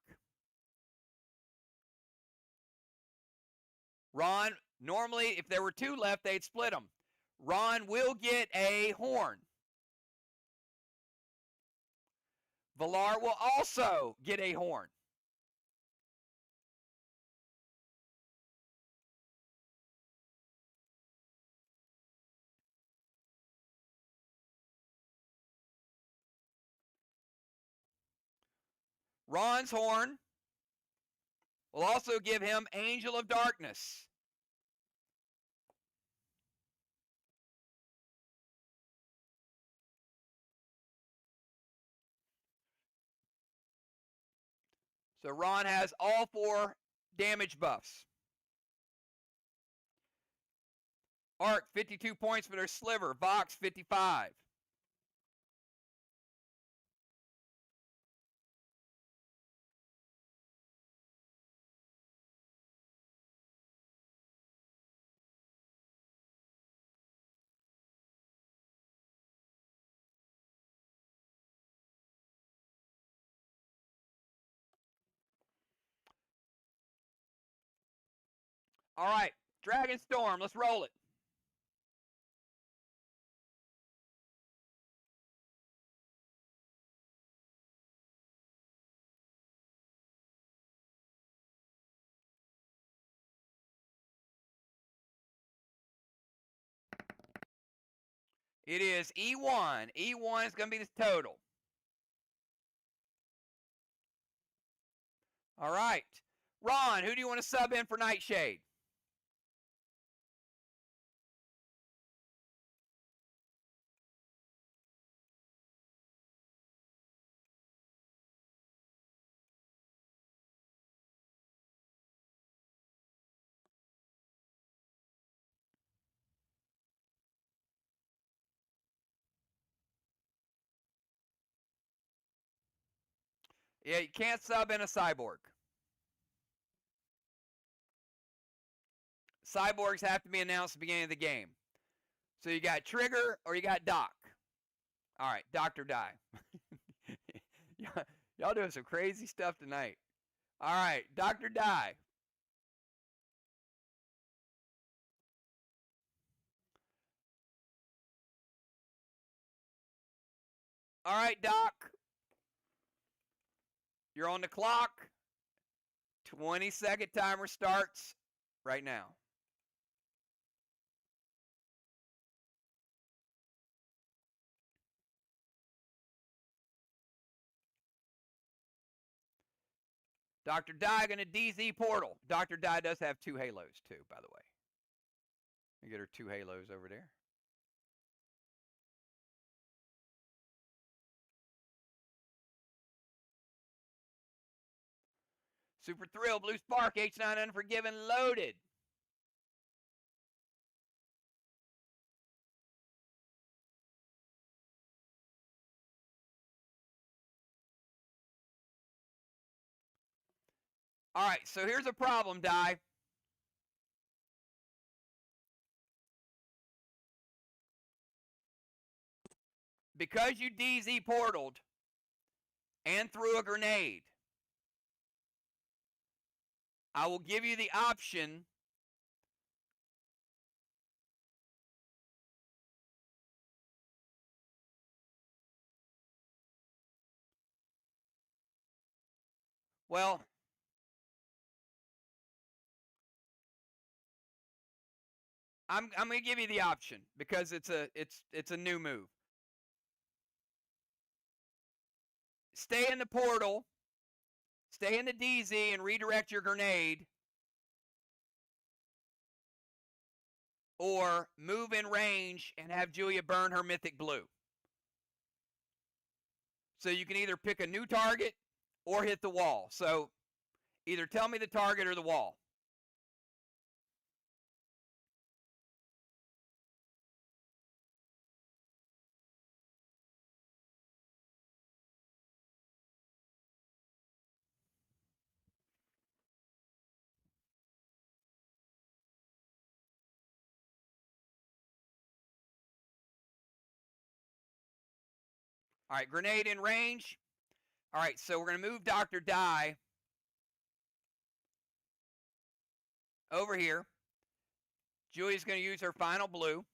Ron, normally if there were 2 left, they'd split them. Ron will get a horn. Valar will also get a horn. Ron's horn will also give him Angel of Darkness. So Ron has all 4 damage buffs. Arc, 52 points for their sliver. Vox, 55. All right, Dragonstorm, let's roll it. It is E1. E1 is going to be the total. All right. Ron, who do you want to sub in for Nightshade? Yeah, you can't sub in a cyborg. Cyborgs have to be announced at the beginning of the game. So you got Trigger or you got Doc. All right, Doctor Die. Y'all doing some crazy stuff tonight. All right, Dr. Die. All right, Doc. You're on the clock. 20-second timer starts right now. Dr. Die going to DZ Portal. Dr. Die does have 2 halos too, by the way. You get her 2 halos over there. Super Thrill, Blue Spark, H9 Unforgiven, loaded. All right, so here's a problem, Die. Because you DZ portaled and threw a grenade, I will give you the option well, I'm going to give you the option because it's a new move. Stay in the portal, stay in the DZ and redirect your grenade, or move in range and have Julia burn her Mythic Blue. So you can either pick a new target or hit the wall. So either tell me the target or the wall. All right, grenade in range. All right, so we're going to move Dr. Die over here. Julia's going to use her final blue.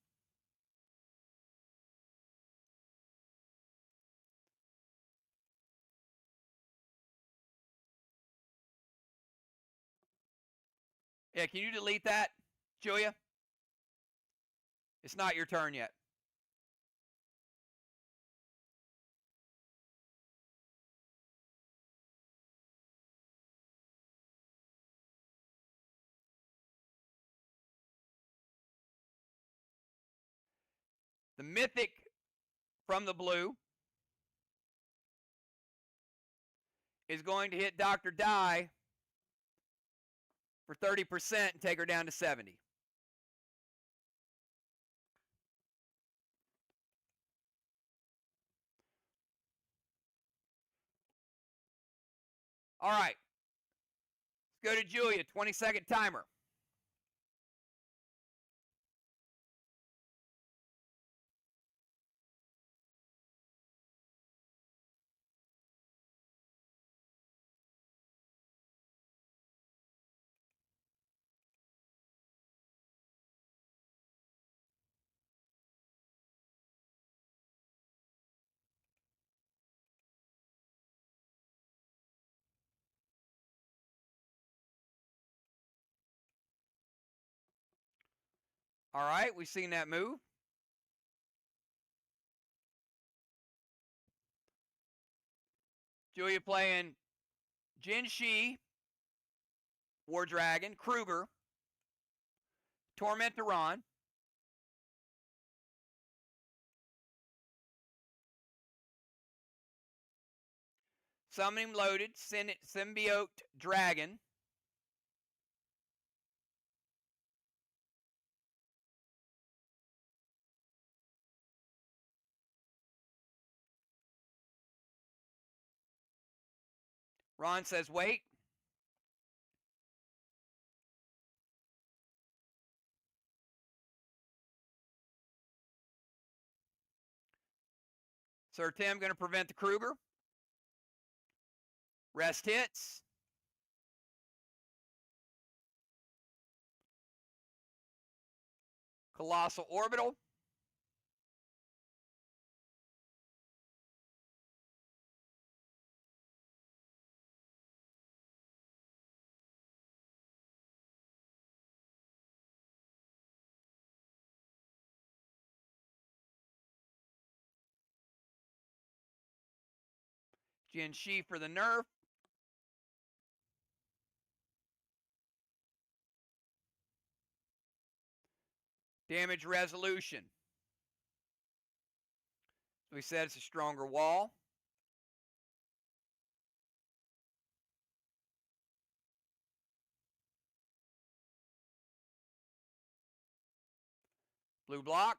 Yeah, can you delete that, Julia? It's not your turn yet. The Mythic from the blue is going to hit Dr. Die for 30% and take her down to 70. All right. Let's go to Julia, 20-second timer. All right, we've seen that move. Julia playing Jin Shi, War Dragon, Kruger, Torment Duran, Summoning Loaded, Symbiote Dragon, Ron says wait. Sir Tim going to prevent the Kruger. Rest hits. Colossal Orbital. Jin Shi for the nerf. Damage resolution. We said it's a stronger wall. Blue block,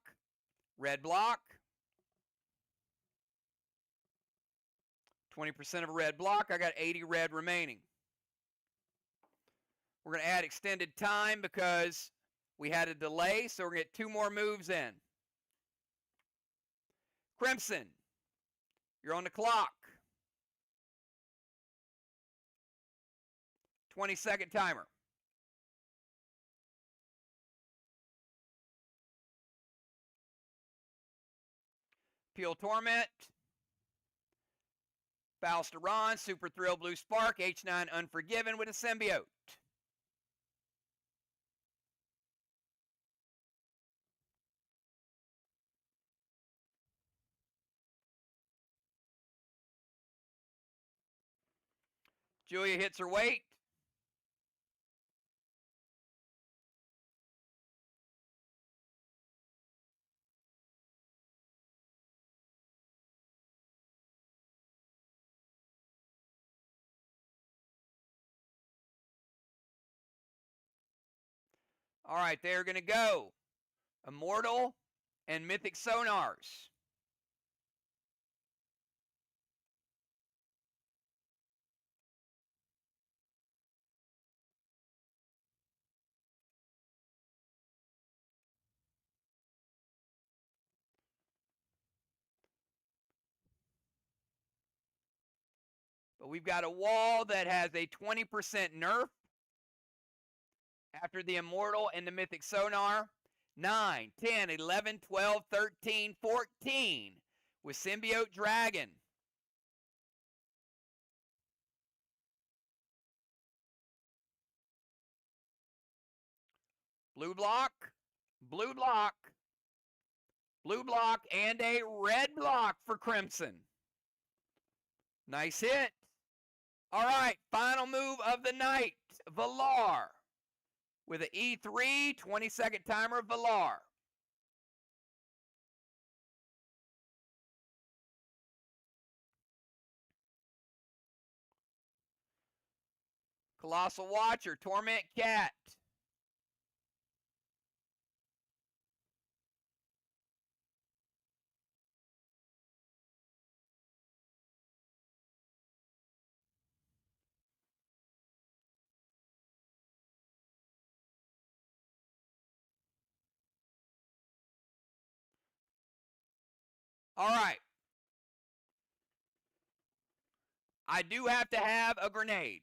red block. 20% of a red block. I got 80 red remaining. We're going to add extended time because we had a delay, so we're going to get 2 more moves in. Crimson, you're on the clock. 20-second timer. Peel Torment. Faust Iran, Super Thrill Blue Spark, H9 Unforgiven with a Symbiote. Julia hits her weight. All right, they're going to go. Immortal and Mythic Sonars. But we've got a wall that has a 20% nerf after the Immortal and the Mythic Sonar. 9, 10, 11, 12, 13, 14 with Symbiote Dragon. Blue block, blue block, blue block, and a red block for Crimson. Nice hit. All right, final move of the night, Valar. With an E3, 20-second timer, Valar. Colossal Watcher, Torment Cat. All right. I do have to have a grenade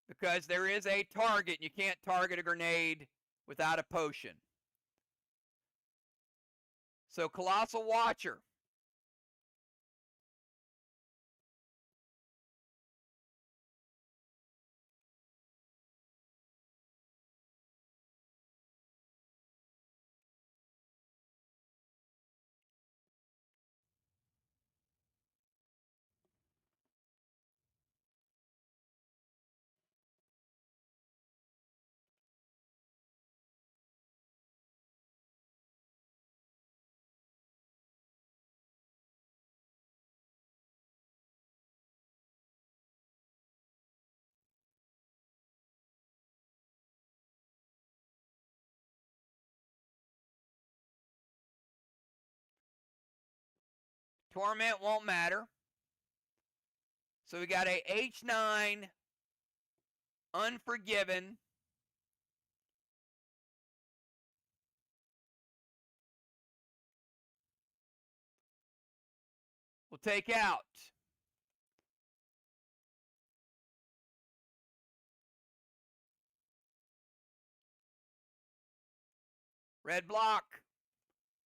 because there is a target. You can't target a grenade without a potion. So Colossal Watcher. Torment won't matter. So we got a H9 Unforgiven. We'll take out red block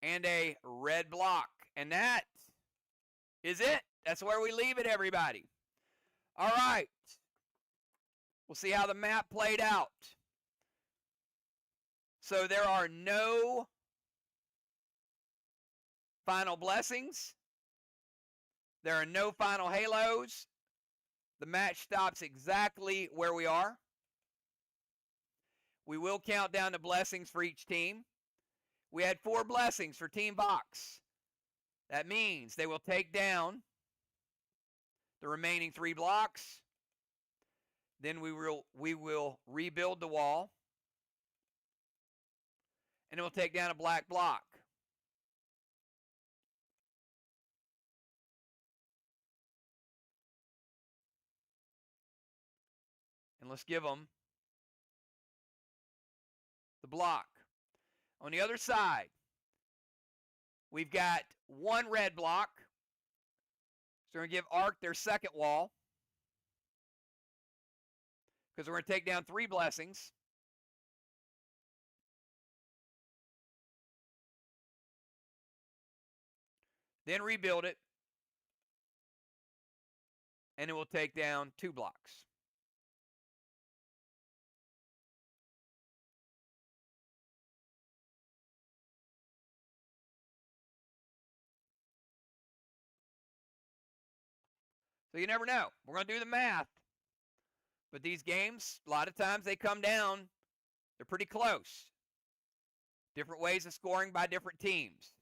and a red block. And that is it. That's where we leave it, everybody. All right. We'll see how the map played out. So there are no final blessings. There are no final halos. The match stops exactly where we are. We will count down the blessings for each team. We had 4 blessings for Team VOX. That means they will take down the remaining 3 blocks. Then we will rebuild the wall. And it will take down a black block. And let's give them the block. On the other side, we've got 1 red block. So we're going to give Arc their second wall. Because we're going to take down 3 blessings. Then rebuild it. And it will take down 2 blocks. So you never know. We're going to do the math. But these games, a lot of times they come down. They're pretty close. Different ways of scoring by different teams.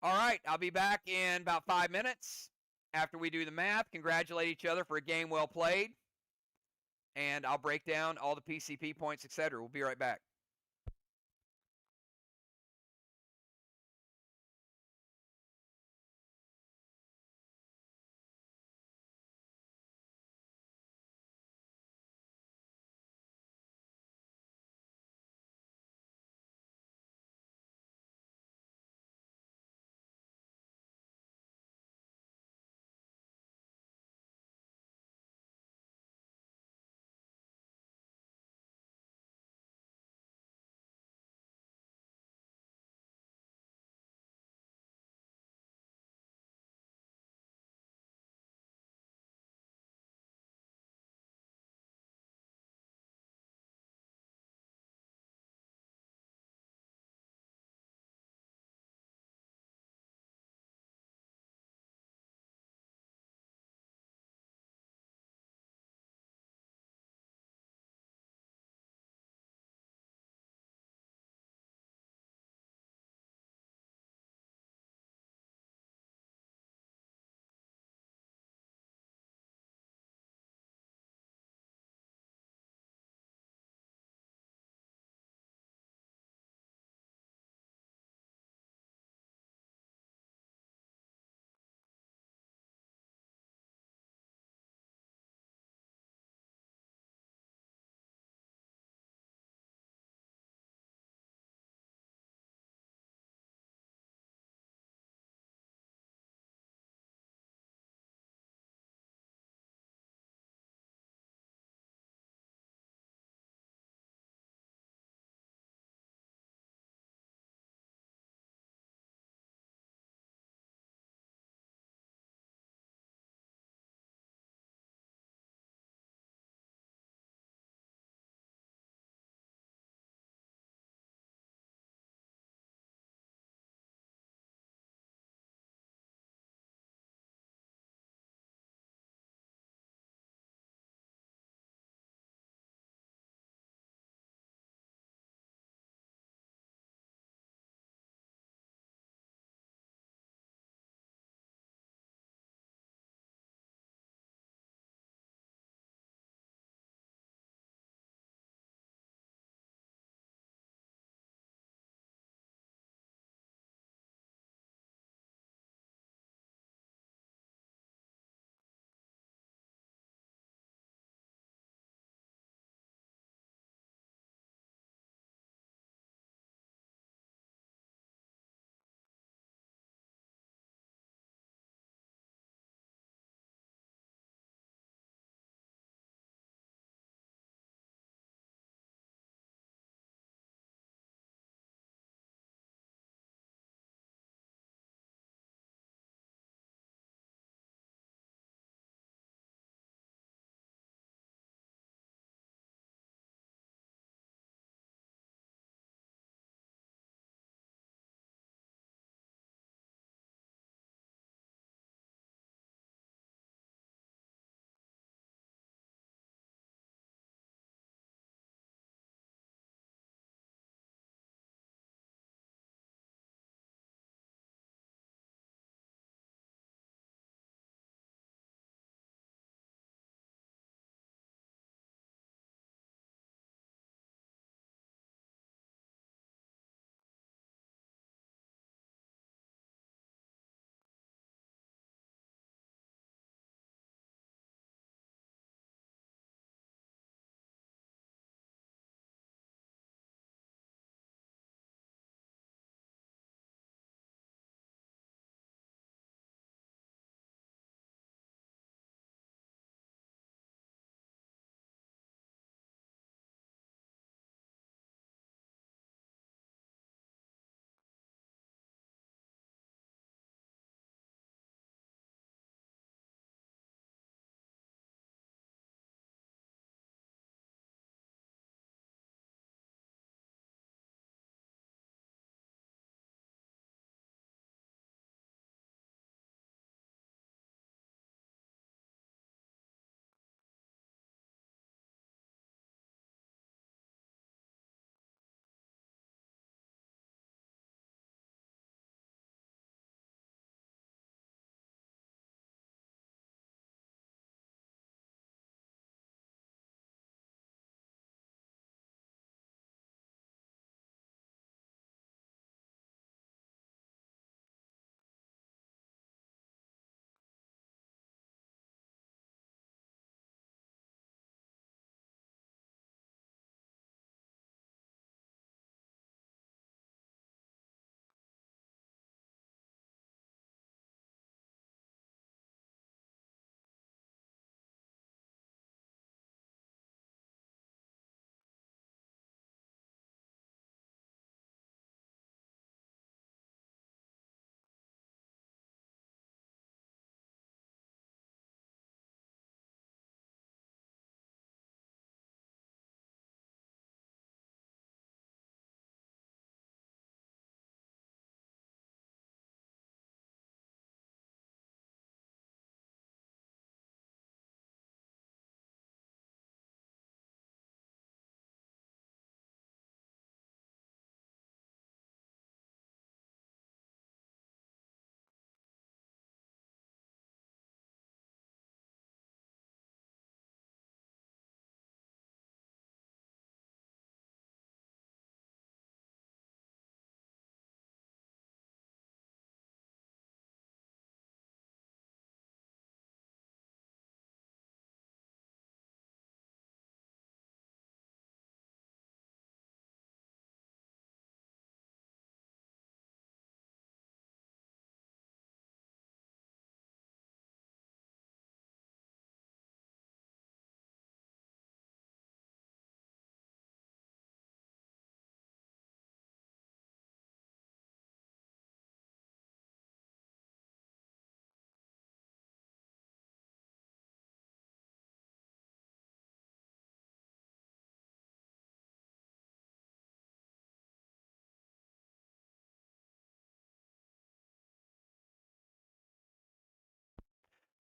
All right, I'll be back in about 5 minutes after we do the math. Congratulate each other for a game well played. And I'll break down all the PCP points, etc. We'll be right back.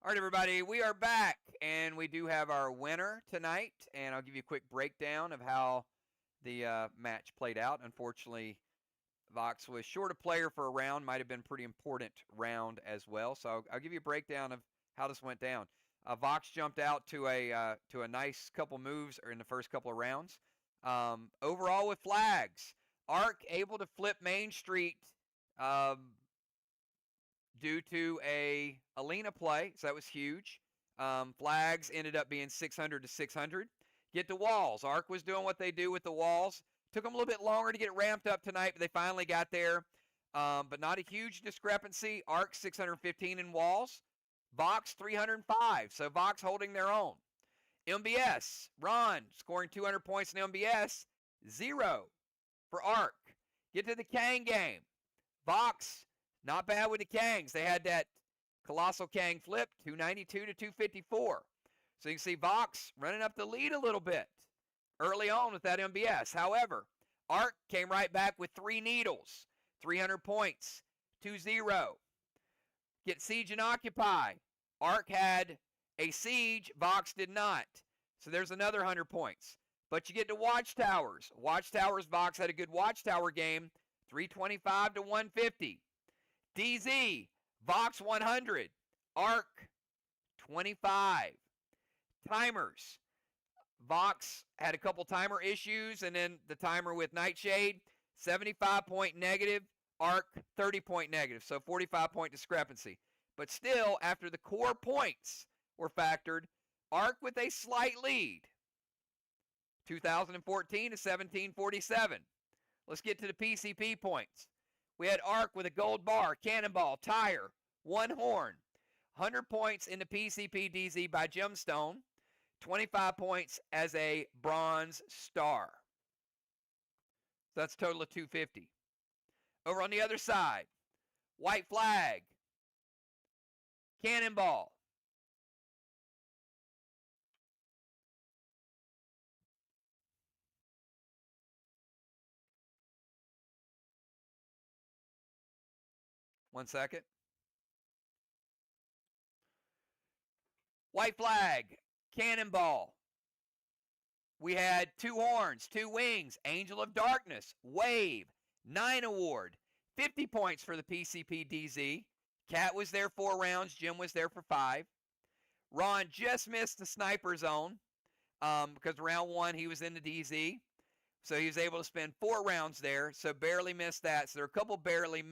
All right, everybody, we are back, and we do have our winner tonight, and I'll give you a quick breakdown of how the match played out. Unfortunately, VOX was short a player for a round, might have been a pretty important round as well, so I'll give you a breakdown of how this went down. VOX jumped out to a nice couple moves in the first couple of rounds. Overall with flags, Ark able to flip Main Street due to a Alina play, so that was huge. Flags ended up being 600 to 600. Get to walls. Ark was doing what they do with the walls. Took them a little bit longer to get ramped up tonight, but they finally got there. But not a huge discrepancy. Ark 615 in walls. VOX 305. So VOX holding their own. MBS. Ron scoring 200 points in MBS. 0 for Ark. Get to the Kang game. VOX not bad with the Kangs. They had that Colossal Kang flip, 292 to 254. So you can see VOX running up the lead a little bit early on with that MBS. However, Ark came right back with 3 needles, 300 points, 2-0. Get Siege and Occupy. Ark had a Siege, VOX did not. So there's another 100 points. But you get to Watchtowers. Watchtowers, VOX had a good Watchtower game, 325 to 150. DZ, VOX 100, Ark 25. Timers, VOX had a couple timer issues, and then the timer with Nightshade, 75-point negative, Ark 30-point negative, so 45-point discrepancy. But still, after the core points were factored, Ark with a slight lead, 2014 to 1747. Let's get to the PCP points. We had Ark with a gold bar, cannonball, tire, 1 horn. 100 points in the PCP DZ by Gemstone. 25 points as a bronze star. So that's a total of 250. Over on the other side, white flag, cannonball. One second. White flag, cannonball. We had 2 horns, 2 wings, Angel of Darkness, wave, 9 award, 50 points for the PCP DZ. Cat was there 4 rounds, Jim was there for 5. Ron just missed the sniper zone because round 1 he was in the DZ. So he was able to spend 4 rounds there, so barely missed that. So there are a couple barely,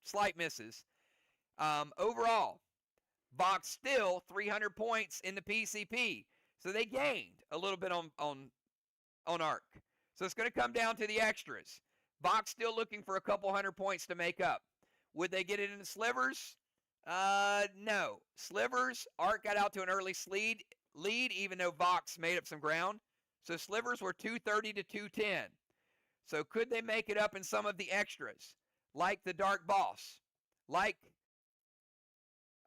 slight misses. Overall, VOX still 300 points in the PCP. So they gained a little bit on Ark. So it's going to come down to the extras. VOX still looking for a couple 100 points to make up. Would they get it in the slivers? No. Slivers, Ark got out to an early lead, even though VOX made up some ground. So slivers were 230 to 210. So could they make it up in some of the extras, like the Dark Boss, like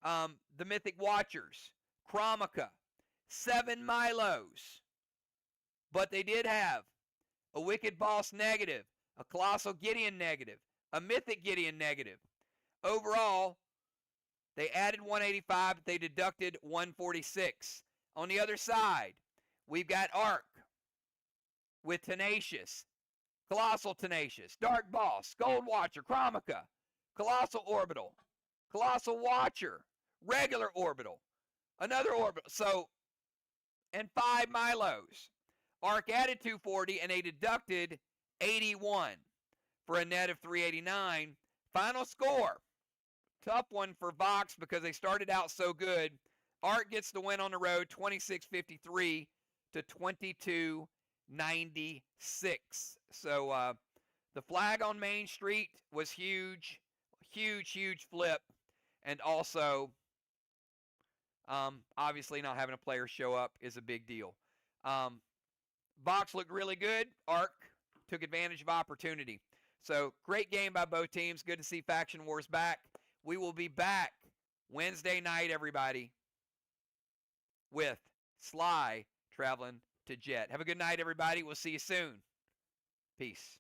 the Mythic Watchers, Chromica, 7 Milos. But they did have a Wicked Boss negative, a Colossal Gideon negative, a Mythic Gideon negative. Overall, they added 185, but they deducted 146. On the other side, we've got Ark with Tenacious, Colossal Tenacious, Dark Boss, Gold Watcher, Chromica, Colossal Orbital, Colossal Watcher, regular Orbital, another Orbital. So, and 5 Milos. Ark added 240 and they deducted 81 for a net of 389. Final score. Tough one for VOX because they started out so good. Ark gets the win on the road, 26-53 to 22-96. So the flag on Main Street was huge. Huge flip. And also, obviously not having a player show up is a big deal. VOX looked really good. Ark took advantage of opportunity. So great game by both teams. Good to see Faction Wars back. We will be back Wednesday night, everybody, with Sly traveling to Jet. Have a good night, everybody. We'll see you soon. Peace.